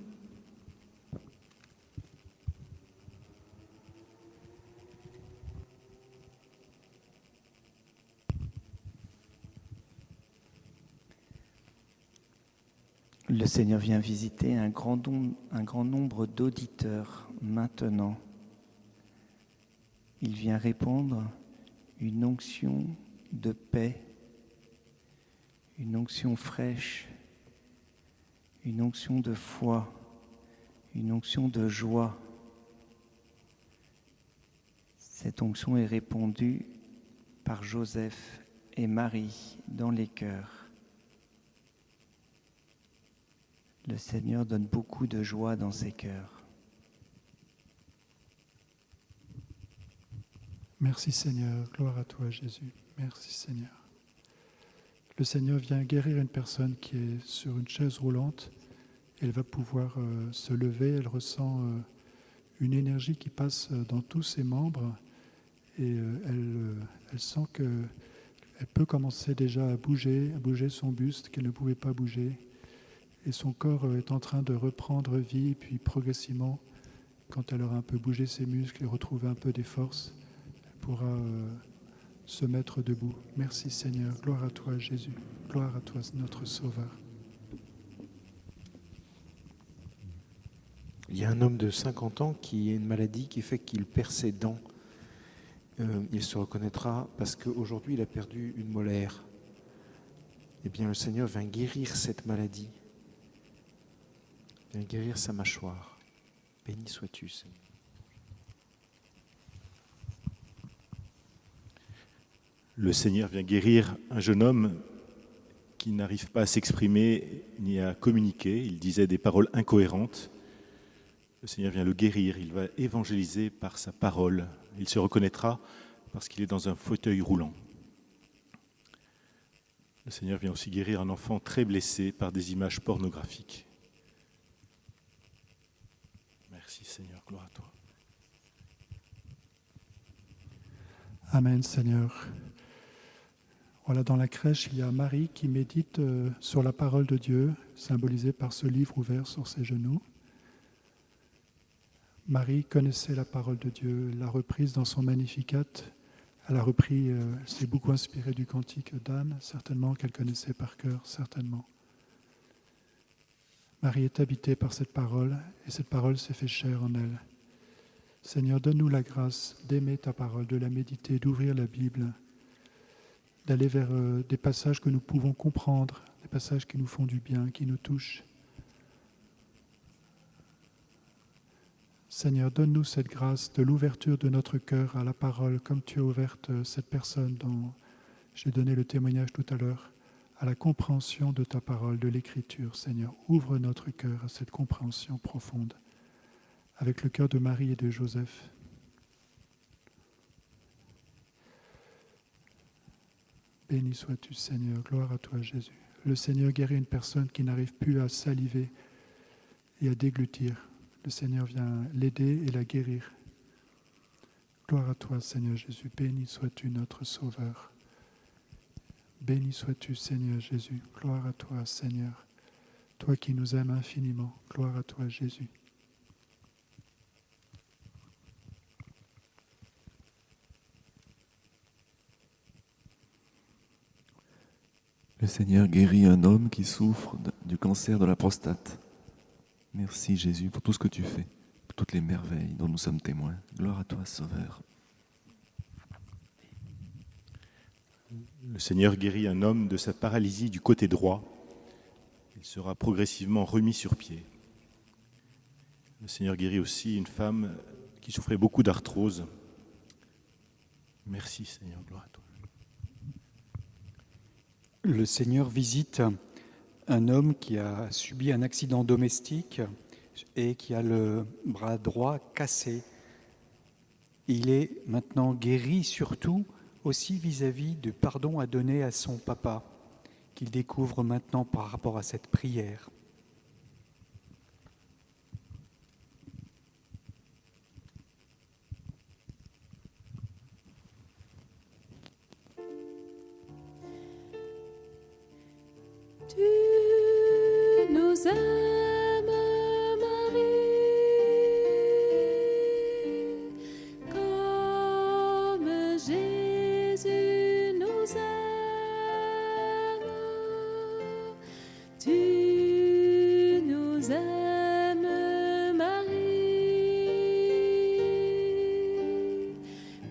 Le Seigneur vient visiter un grand nombre d'auditeurs maintenant. Il vient répandre une onction de paix, une onction fraîche, une onction de foi, une onction de joie. Cette onction est répandue par Joseph et Marie dans les cœurs. Le Seigneur donne beaucoup de joie dans ses cœurs. Merci Seigneur, gloire à toi Jésus. Merci Seigneur. Le Seigneur vient guérir une personne qui est sur une chaise roulante. Elle va pouvoir se lever, elle ressent une énergie qui passe dans tous ses membres et elle sent qu'elle peut commencer déjà à bouger son buste qu'elle ne pouvait pas bouger. Et son corps est en train de reprendre vie, puis progressivement, quand elle aura un peu bougé ses muscles et retrouvé un peu des forces, elle pourra se mettre debout. Merci Seigneur, gloire à toi Jésus, gloire à toi notre Sauveur. Il y a un homme de 50 ans qui a une maladie qui fait qu'il perd ses dents. Il se reconnaîtra parce qu'aujourd'hui, il a perdu une molaire. Eh bien, le Seigneur vient guérir cette maladie, vient guérir sa mâchoire. Béni sois-tu, Seigneur. Le Seigneur vient guérir un jeune homme qui n'arrive pas à s'exprimer ni à communiquer. Il disait des paroles incohérentes. Le Seigneur vient le guérir. Il va évangéliser par sa parole. Il se reconnaîtra parce qu'il est dans un fauteuil roulant. Le Seigneur vient aussi guérir un enfant très blessé par des images pornographiques. Merci Seigneur, gloire à toi. Amen, Seigneur. Voilà, dans la crèche, il y a Marie qui médite sur la parole de Dieu, symbolisée par ce livre ouvert sur ses genoux. Marie connaissait la parole de Dieu, l'a reprise dans son Magnificat. Elle a repris, elle s'est beaucoup inspirée du cantique d'Anne, certainement, qu'elle connaissait par cœur, certainement. Marie est habitée par cette parole, et cette parole s'est fait chair en elle. Seigneur, donne-nous la grâce d'aimer ta parole, de la méditer, d'ouvrir la Bible, d'aller vers des passages que nous pouvons comprendre, des passages qui nous font du bien, qui nous touchent. Seigneur, donne-nous cette grâce de l'ouverture de notre cœur à la parole, comme tu as ouverte cette personne dont j'ai donné le témoignage tout à l'heure, à la compréhension de ta parole, de l'Écriture. Seigneur, ouvre notre cœur à cette compréhension profonde, avec le cœur de Marie et de Joseph. Béni sois-tu, Seigneur, gloire à toi, Jésus. Le Seigneur guérit une personne qui n'arrive plus à saliver et à déglutir. Le Seigneur vient l'aider et la guérir. Gloire à toi, Seigneur Jésus. Béni sois-tu, notre Sauveur. Béni sois-tu, Seigneur Jésus. Gloire à toi, Seigneur. Toi qui nous aimes infiniment. Gloire à toi, Jésus. Le Seigneur guérit un homme qui souffre du cancer de la prostate. Merci Jésus pour tout ce que tu fais, pour toutes les merveilles dont nous sommes témoins. Gloire à toi, Sauveur. Le Seigneur guérit un homme de sa paralysie du côté droit. Il sera progressivement remis sur pied. Le Seigneur guérit aussi une femme qui souffrait beaucoup d'arthrose. Merci Seigneur, gloire à toi. Le Seigneur visite un homme qui a subi un accident domestique et qui a le bras droit cassé. Il est maintenant guéri, surtout aussi vis-à-vis du pardon à donner à son papa, qu'il découvre maintenant par rapport à cette prière. Tu nous aimes, Marie, comme Jésus nous aime. Tu nous aimes, Marie,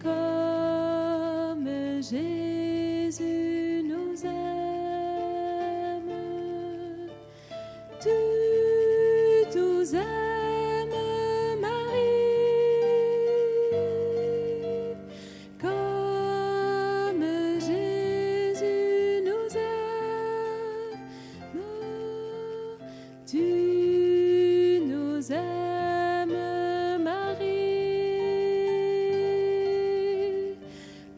comme Jésus nous aime. Tu nous aimes, Marie, comme Jésus nous aime. Tu nous aimes, Marie,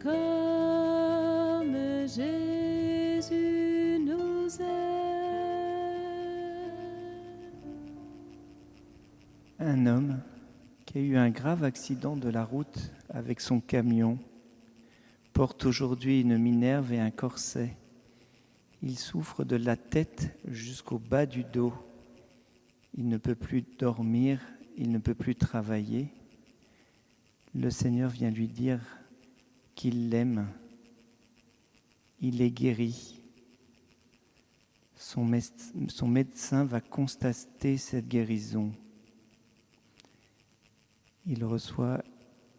comme Jésus nous aime. Un homme qui a eu un grave accident de la route avec son camion porte aujourd'hui une minerve et un corset. Il souffre de la tête jusqu'au bas du dos. Il ne peut plus dormir, il ne peut plus travailler. Le Seigneur vient lui dire qu'il l'aime. Il est guéri. Son médecin va constater cette guérison. il reçoit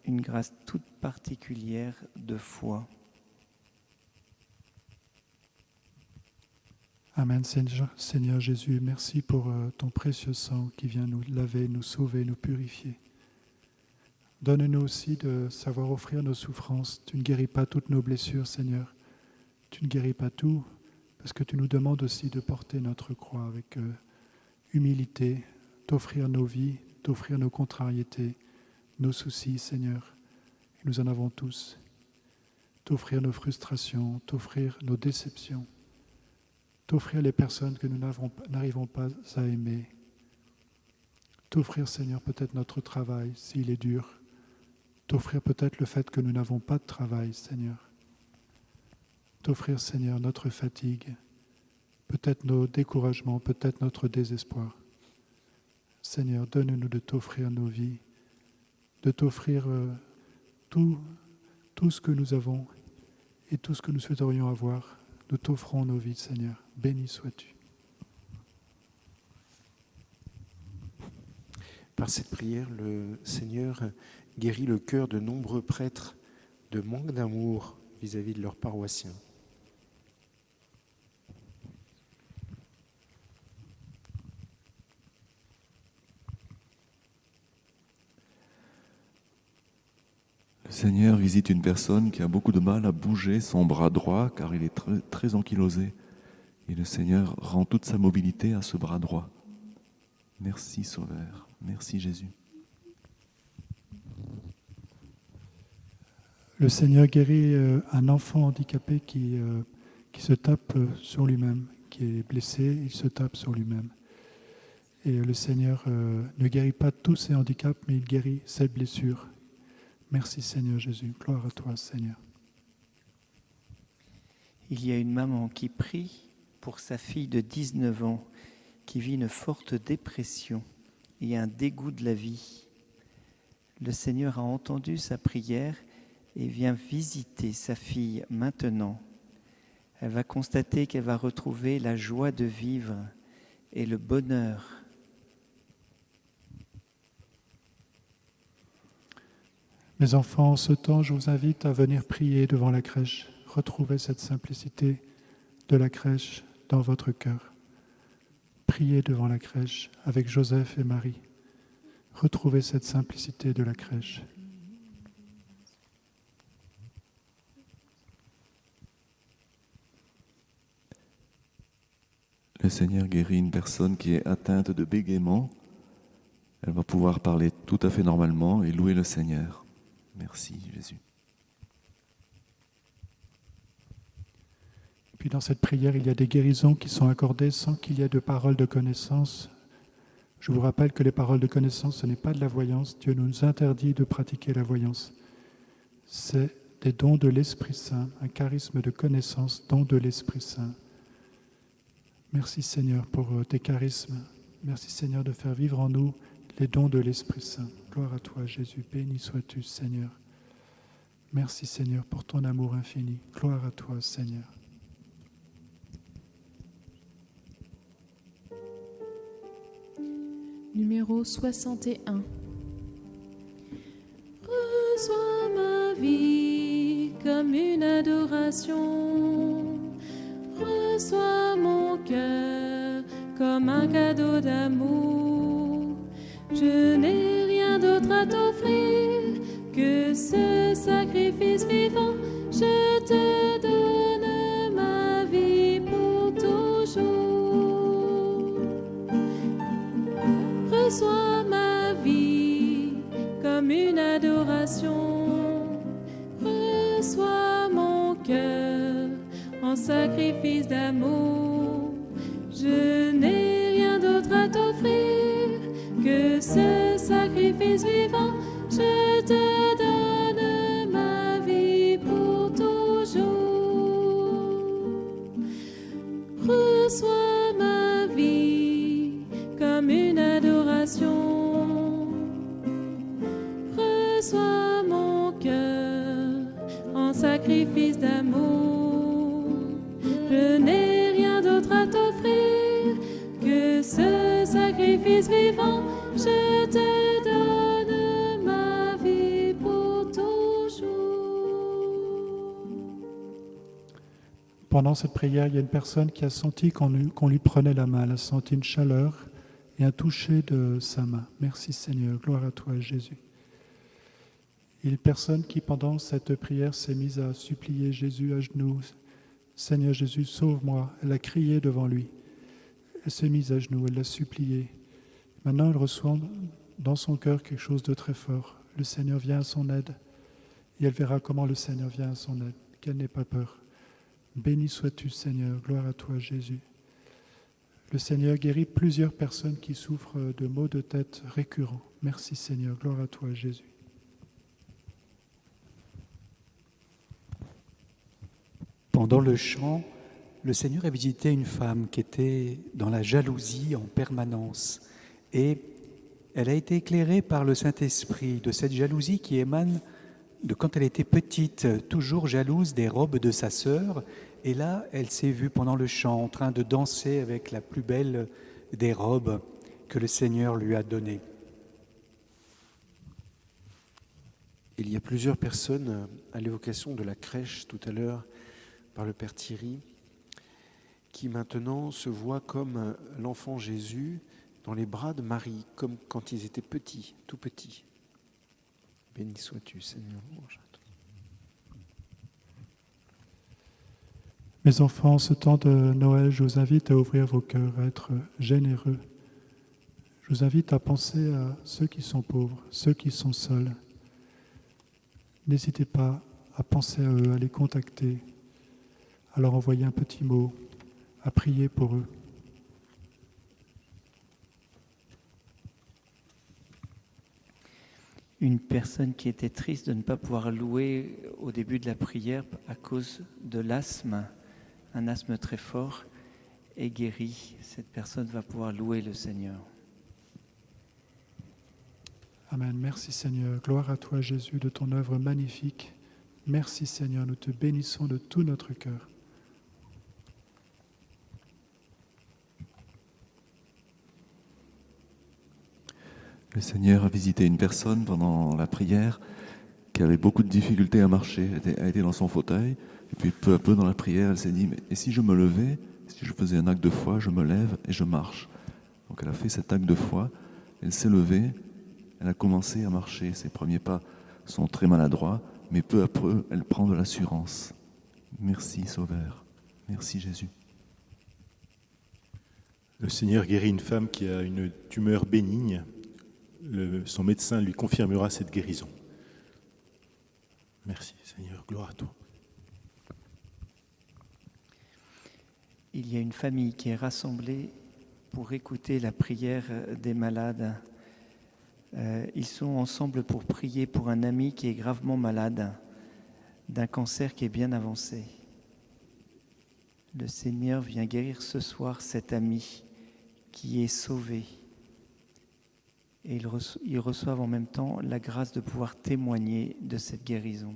une grâce toute particulière de foi. Amen, Seigneur Jésus. Merci pour ton précieux sang qui vient nous laver, nous sauver, nous purifier. Donne-nous aussi de savoir offrir nos souffrances. Tu ne guéris pas toutes nos blessures, Seigneur. Tu ne guéris pas tout, parce que tu nous demandes aussi de porter notre croix avec humilité, t'offrir nos vies, t'offrir nos contrariétés, nos soucis, Seigneur. Et nous en avons tous. T'offrir nos frustrations, t'offrir nos déceptions, t'offrir les personnes que nous n'arrivons pas à aimer. T'offrir, Seigneur, peut-être notre travail, s'il est dur. T'offrir peut-être le fait que nous n'avons pas de travail, Seigneur. T'offrir, Seigneur, notre fatigue, peut-être nos découragements, peut-être notre désespoir. Seigneur, donne-nous de t'offrir nos vies, de t'offrir tout ce que nous avons et tout ce que nous souhaiterions avoir. Nous t'offrons nos vies, Seigneur. Béni sois-tu. Par cette prière, le Seigneur guérit le cœur de nombreux prêtres de manque d'amour vis-à-vis de leurs paroissiens. Le Seigneur visite une personne qui a beaucoup de mal à bouger son bras droit car il est très, très ankylosé. Et le Seigneur rend toute sa mobilité à ce bras droit. Merci Sauveur, merci Jésus. Le Seigneur guérit un enfant handicapé qui se tape sur lui-même, qui est blessé, il se tape sur lui-même. Et le Seigneur ne guérit pas tous ses handicaps, mais il guérit ses blessures. Merci Seigneur Jésus, gloire à toi Seigneur. Il y a une maman qui prie pour sa fille de 19 ans qui vit une forte dépression et un dégoût de la vie. Le Seigneur a entendu sa prière et vient visiter sa fille maintenant. Elle va constater qu'elle va retrouver la joie de vivre et le bonheur. Mes enfants, en ce temps, je vous invite à venir prier devant la crèche. Retrouvez cette simplicité de la crèche dans votre cœur. Priez devant la crèche avec Joseph et Marie. Retrouvez cette simplicité de la crèche. Le Seigneur guérit une personne qui est atteinte de bégaiement. Elle va pouvoir parler tout à fait normalement et louer le Seigneur. Merci Jésus. Et puis dans cette prière, il y a des guérisons qui sont accordées sans qu'il y ait de paroles de connaissance. Je vous rappelle que les paroles de connaissance, ce n'est pas de la voyance. Dieu nous interdit de pratiquer la voyance. C'est des dons de l'Esprit Saint, un charisme de connaissance, don de l'Esprit Saint. Merci Seigneur pour tes charismes. Merci Seigneur de faire vivre en nous les dons de l'Esprit Saint. Gloire à toi Jésus, béni sois-tu Seigneur. Merci Seigneur pour ton amour infini. Gloire à toi Seigneur. Numéro 61. Reçois ma vie comme une adoration. Reçois mon cœur comme un cadeau d'amour. Je n'ai rien d'autre à t'offrir que ce sacrifice vivant. Je te donne ma vie pour toujours. Reçois ma vie comme une adoration. Reçois mon cœur en sacrifice d'amour. Je n'ai rien d'autre à t'offrir que ce sacrifice vivant. Je te donne ma vie pour toujours. Reçois ma vie comme une adoration. Reçois mon cœur en sacrifice d'amour. Je n'ai rien d'autre à t'offrir que ce sacrifice vivant. Je te donne ma pendant cette prière, il y a une personne qui a senti qu'on lui prenait la main. Elle a senti une chaleur et un toucher de sa main. Merci Seigneur, gloire à toi Jésus. Il y a une personne qui, pendant cette prière, s'est mise à supplier Jésus à genoux. Seigneur Jésus, sauve-moi. Elle a crié devant lui. Elle s'est mise à genoux, elle l'a supplié. Maintenant, elle reçoit dans son cœur quelque chose de très fort. Le Seigneur vient à son aide et elle verra comment le Seigneur vient à son aide. Qu'elle n'ait pas peur. Béni sois-tu, Seigneur. Gloire à toi, Jésus. Le Seigneur guérit plusieurs personnes qui souffrent de maux de tête récurrents. Merci, Seigneur. Gloire à toi, Jésus. Pendant le chant, le Seigneur a visité une femme qui était dans la jalousie en permanence. Et elle a été éclairée par le Saint-Esprit de cette jalousie qui émane de quand elle était petite, toujours jalouse des robes de sa sœur. Et là, elle s'est vue pendant le chant en train de danser avec la plus belle des robes que le Seigneur lui a données. Il y a plusieurs personnes à l'évocation de la crèche tout à l'heure par le Père Thierry qui maintenant se voient comme l'enfant Jésus dans les bras de Marie, comme quand ils étaient petits, tout petits. Béni sois-tu, Seigneur. Mes enfants, en ce temps de Noël, je vous invite à ouvrir vos cœurs, à être généreux. Je vous invite à penser à ceux qui sont pauvres, ceux qui sont seuls. N'hésitez pas à penser à eux, à les contacter, à leur envoyer un petit mot, à prier pour eux. Une personne qui était triste de ne pas pouvoir louer au début de la prière à cause de l'asthme, un asthme très fort, est guérie. Cette personne va pouvoir louer le Seigneur. Amen. Merci Seigneur. Gloire à toi Jésus de ton œuvre magnifique. Merci Seigneur. Nous te bénissons de tout notre cœur. Le Seigneur a visité une personne pendant la prière qui avait beaucoup de difficultés à marcher. Elle était dans son fauteuil. Et puis peu à peu dans la prière, elle s'est dit, mais et si je me levais, si je faisais un acte de foi, je me lève et je marche. Donc elle a fait cet acte de foi, elle s'est levée, elle a commencé à marcher. Ses premiers pas sont très maladroits, mais peu à peu, elle prend de l'assurance. Merci Sauveur, merci Jésus. Le Seigneur guérit une femme qui a une tumeur bénigne. Son médecin lui confirmera cette guérison. Merci Seigneur, gloire à toi. Il y a une famille qui est rassemblée pour écouter la prière des malades. Ils sont ensemble pour prier pour un ami qui est gravement malade, d'un cancer qui est bien avancé. Le Seigneur vient guérir ce soir cet ami qui est sauvé. Et ils reçoivent en même temps la grâce de pouvoir témoigner de cette guérison.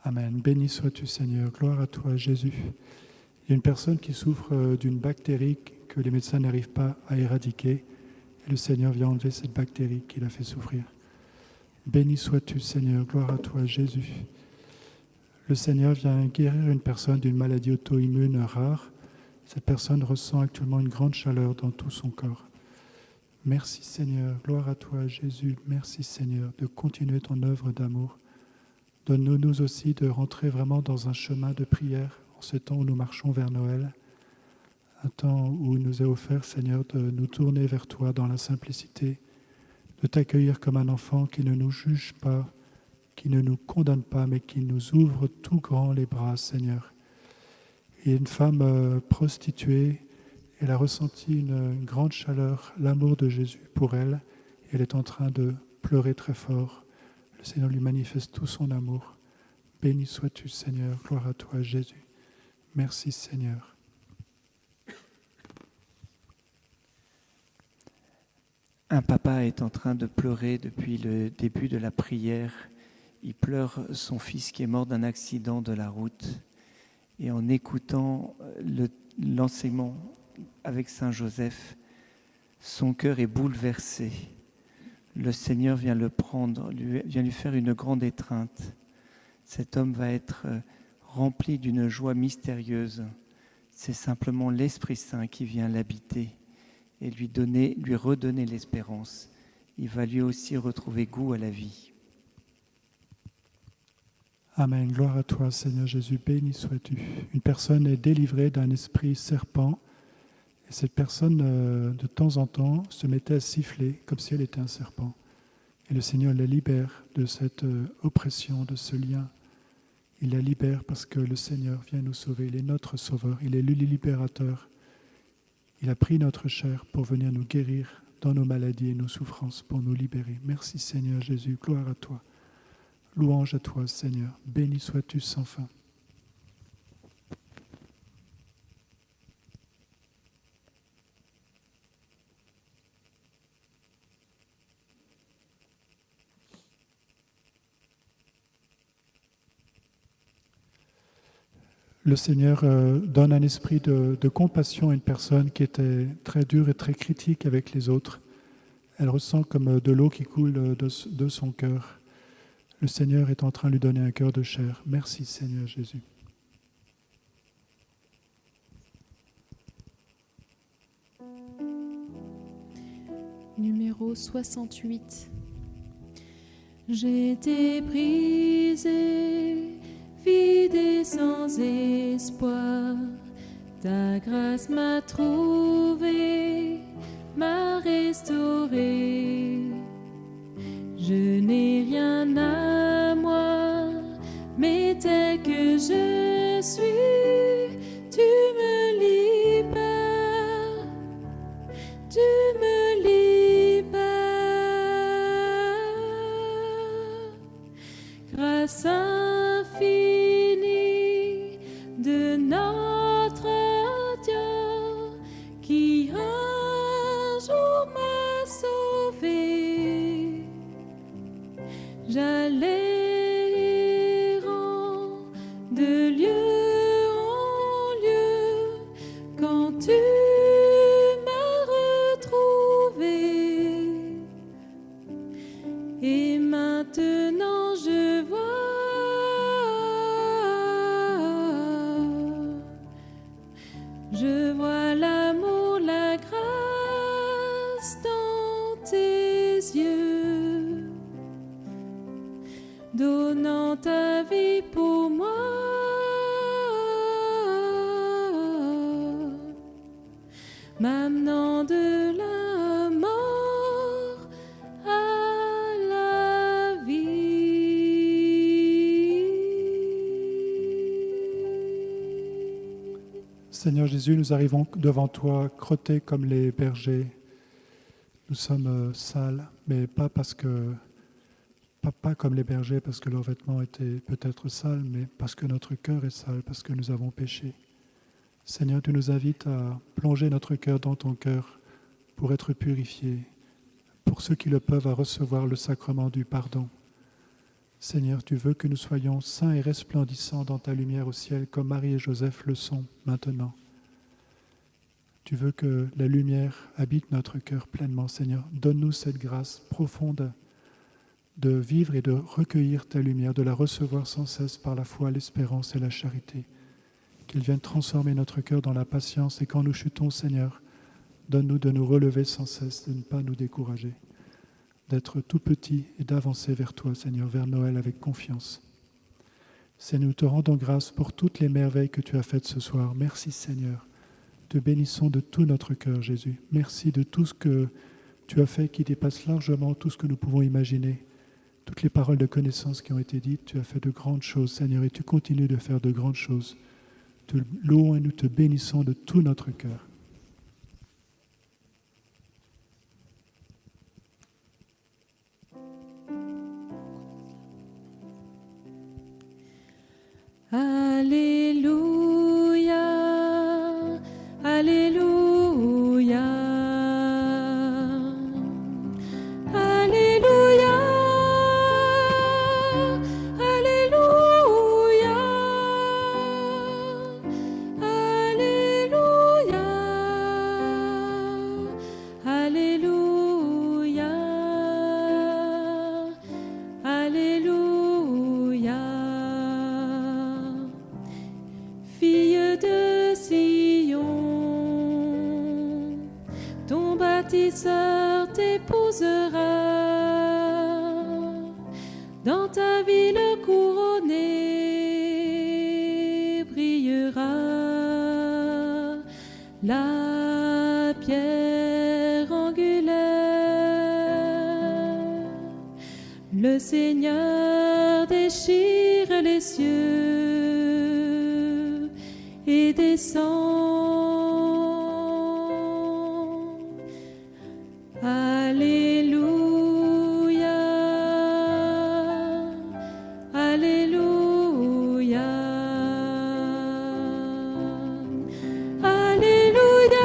Amen. Béni sois-tu Seigneur. Gloire à toi Jésus. Il y a une personne qui souffre d'une bactérie que les médecins n'arrivent pas à éradiquer. Et le Seigneur vient enlever cette bactérie qui l'a fait souffrir. Béni sois-tu Seigneur. Gloire à toi Jésus. Le Seigneur vient guérir une personne d'une maladie auto-immune rare. Cette personne ressent actuellement une grande chaleur dans tout son corps. Merci Seigneur, gloire à toi Jésus, merci Seigneur de continuer ton œuvre d'amour. Donne-nous nous aussi de rentrer vraiment dans un chemin de prière en ce temps où nous marchons vers Noël, un temps où il nous est offert Seigneur de nous tourner vers toi dans la simplicité, de t'accueillir comme un enfant qui ne nous juge pas, qui ne nous condamne pas, mais qui nous ouvre tout grand les bras Seigneur. Et une femme prostituée, elle a ressenti une grande chaleur, l'amour de Jésus pour elle. Elle est en train de pleurer très fort. Le Seigneur lui manifeste tout son amour. Béni sois-tu, Seigneur. Gloire à toi, Jésus. Merci, Seigneur. Un papa est en train de pleurer depuis le début de la prière. Il pleure son fils qui est mort d'un accident de la route. Et en écoutant l'enseignement avec Saint Joseph, son cœur est bouleversé. Le Seigneur vient le prendre, vient lui faire une grande étreinte. Cet homme va être rempli d'une joie mystérieuse. C'est simplement l'Esprit Saint qui vient l'habiter et lui redonner l'espérance. Il va lui aussi retrouver goût à la vie. Amen. Gloire à toi, Seigneur Jésus. Béni sois-tu. Une personne est délivrée d'un esprit serpent. Et cette personne, de temps en temps, se mettait à siffler comme si elle était un serpent. Et le Seigneur la libère de cette oppression, de ce lien. Il la libère parce que le Seigneur vient nous sauver. Il est notre sauveur. Il est le libérateur. Il a pris notre chair pour venir nous guérir dans nos maladies et nos souffrances, pour nous libérer. Merci Seigneur Jésus. Gloire à toi. Louange à toi, Seigneur. Béni sois-tu sans fin. Le Seigneur donne un esprit de compassion à une personne qui était très dure et très critique avec les autres. Elle ressent comme de l'eau qui coule de son cœur. Le Seigneur est en train de lui donner un cœur de chair. Merci Seigneur Jésus. Numéro 68. J'ai été brisée, vide et sans espoir. Ta grâce m'a trouvée, m'a restaurée. Je n'ai rien à moi, mais tel que je suis, tu me libères, tu me libères. Grâce infinie de notre Dieu qui un jour m'a sauvé. J'allais errant de lieu en lieu quand tu m'as retrouvé. Et maintenant je vois l'amour, la grâce dans tes yeux, donnant ta vie pour moi, m'amenant de la mort à la vie. Seigneur Jésus, nous arrivons devant toi, crottés comme les bergers. Nous sommes sales, mais pas comme les bergers, parce que leurs vêtements étaient peut-être sales, mais parce que notre cœur est sale, parce que nous avons péché. Seigneur, tu nous invites à plonger notre cœur dans ton cœur pour être purifiés, pour ceux qui le peuvent, à recevoir le sacrement du pardon. Seigneur, tu veux que nous soyons saints et resplendissants dans ta lumière au ciel, comme Marie et Joseph le sont maintenant. Tu veux que la lumière habite notre cœur pleinement, Seigneur. Donne-nous cette grâce profonde de vivre et de recueillir ta lumière, de la recevoir sans cesse par la foi, l'espérance et la charité. Qu'elle vienne transformer notre cœur dans la patience, et quand nous chutons, Seigneur, donne-nous de nous relever sans cesse, de ne pas nous décourager, d'être tout petits et d'avancer vers toi, Seigneur, vers Noël avec confiance. Seigneur, nous te rendons grâce pour toutes les merveilles que tu as faites ce soir. Merci, Seigneur. Te bénissons de tout notre cœur, Jésus. Merci de tout ce que tu as fait qui dépasse largement tout ce que nous pouvons imaginer. Toutes les paroles de connaissance qui ont été dites, tu as fait de grandes choses, Seigneur, et tu continues de faire de grandes choses. Te louons et nous te bénissons de tout notre cœur. Alléluia, Alléluia, Alléluia, Alléluia, Alléluia. bâtisseur t'épousera. Dans ta ville couronnée brillera la pierre angulaire. Le Seigneur déchire les cieux et descend. Alléluia, Alléluia, Alléluia,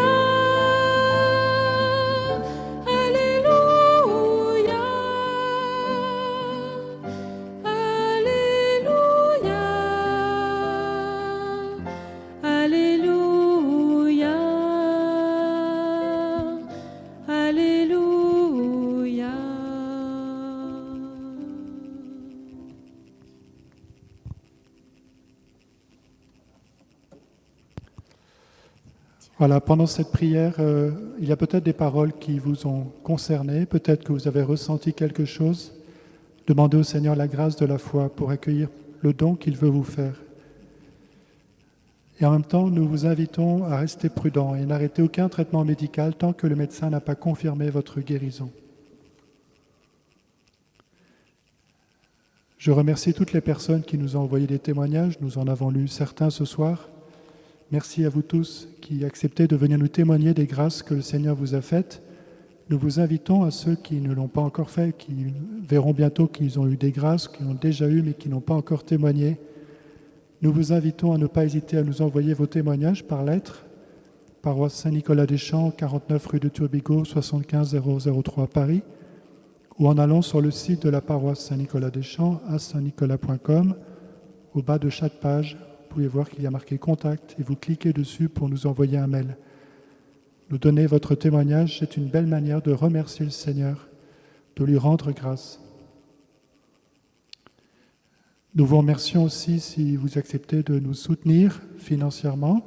Alléluia, Alléluia, Alléluia, Alléluia. Voilà, pendant cette prière, il y a peut-être des paroles qui vous ont concerné, peut-être que vous avez ressenti quelque chose. Demandez au Seigneur la grâce de la foi pour accueillir le don qu'il veut vous faire. Et en même temps, nous vous invitons à rester prudents et n'arrêter aucun traitement médical tant que le médecin n'a pas confirmé votre guérison. Je remercie toutes les personnes qui nous ont envoyé des témoignages. Nous en avons lu certains ce soir. Merci à vous tous qui acceptez de venir nous témoigner des grâces que le Seigneur vous a faites. Nous vous invitons à ceux qui ne l'ont pas encore fait, qui verront bientôt qu'ils ont eu des grâces, qui ont déjà eu mais qui n'ont pas encore témoigné. Nous vous invitons à ne pas hésiter à nous envoyer vos témoignages par lettre. Paroisse Saint-Nicolas-des-Champs, 49 rue de Turbigo, 75 003 Paris, ou en allant sur le site de la paroisse Saint-Nicolas-des-Champs, à saintnicolas.com. Au bas de chaque page, vous pouvez voir qu'il y a marqué « Contact » et vous cliquez dessus pour nous envoyer un mail. Nous donner votre témoignage, c'est une belle manière de remercier le Seigneur, de lui rendre grâce. Nous vous remercions aussi si vous acceptez de nous soutenir financièrement.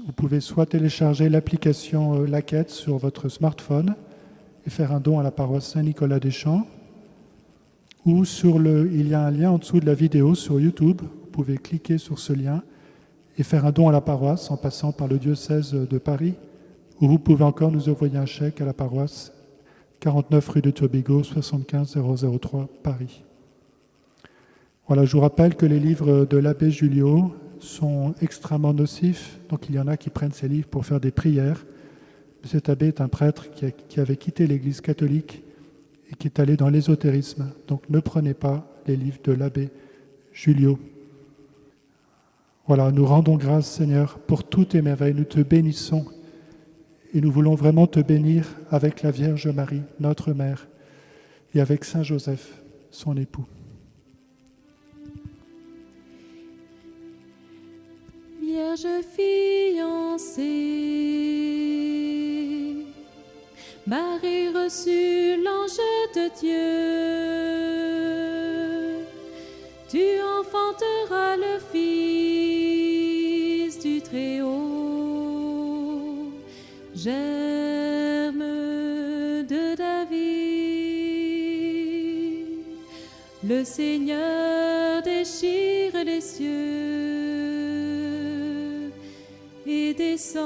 Vous pouvez soit télécharger l'application Laquette sur votre smartphone et faire un don à la paroisse Saint-Nicolas-des-Champs, ou il y a un lien en dessous de la vidéo sur YouTube. Vous pouvez cliquer sur ce lien et faire un don à la paroisse en passant par le diocèse de Paris, ou vous pouvez encore nous envoyer un chèque à la paroisse 49 rue de Turbigo, 75 003 Paris. Voilà, je vous rappelle que les livres de l'abbé Julio sont extrêmement nocifs, donc il y en a qui prennent ces livres pour faire des prières. Cet abbé est un prêtre qui avait quitté l'Église catholique et qui est allé dans l'ésotérisme. Donc ne prenez pas les livres de l'abbé Julio. Voilà, nous rendons grâce, Seigneur, pour toutes tes merveilles. Nous te bénissons et nous voulons vraiment te bénir avec la Vierge Marie, notre Mère, et avec Saint Joseph, son époux. Vierge fiancée, Marie reçut l'ange de Dieu. Tu enfanteras le Fils du Très-Haut, germe de David. Le Seigneur déchire les cieux et descend.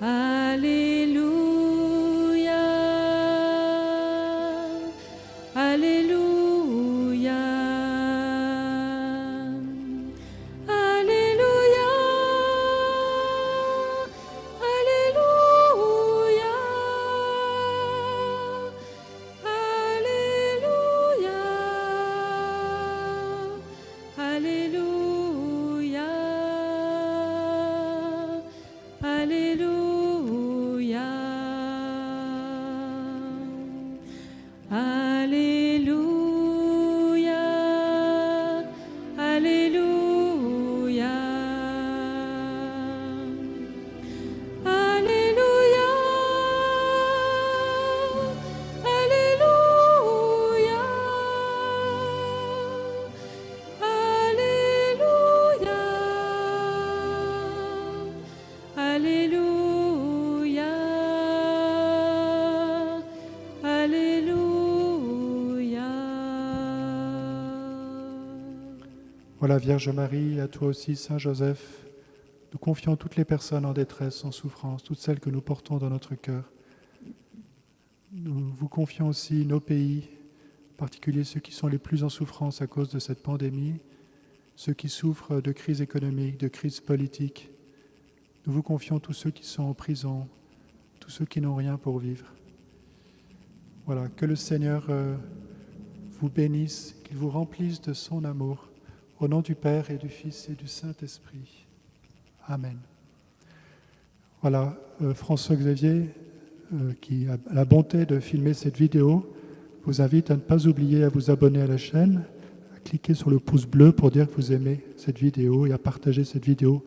Alléluia, Alléluia, Alléluia, Alléluia, Alléluia, Alléluia, Alléluia. Voilà, Vierge Marie, à toi aussi, Saint Joseph, nous confions toutes les personnes en détresse, en souffrance, toutes celles que nous portons dans notre cœur. Nous vous confions aussi nos pays, en particulier ceux qui sont les plus en souffrance à cause de cette pandémie, ceux qui souffrent de crise économique, de crise politique. Nous vous confions tous ceux qui sont en prison, tous ceux qui n'ont rien pour vivre. Voilà, que le Seigneur vous bénisse, qu'il vous remplisse de son amour. Au nom du Père et du Fils et du Saint-Esprit. Amen. Voilà, François-Xavier, qui a la bonté de filmer cette vidéo, vous invite à ne pas oublier à vous abonner à la chaîne, à cliquer sur le pouce bleu pour dire que vous aimez cette vidéo et à partager cette vidéo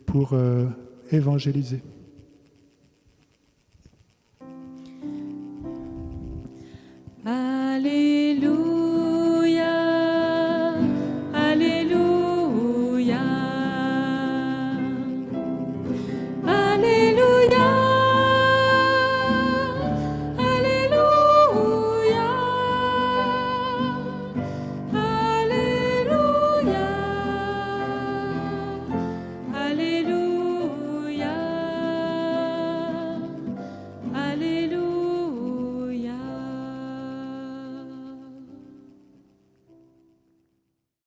pour évangéliser. Alléluia.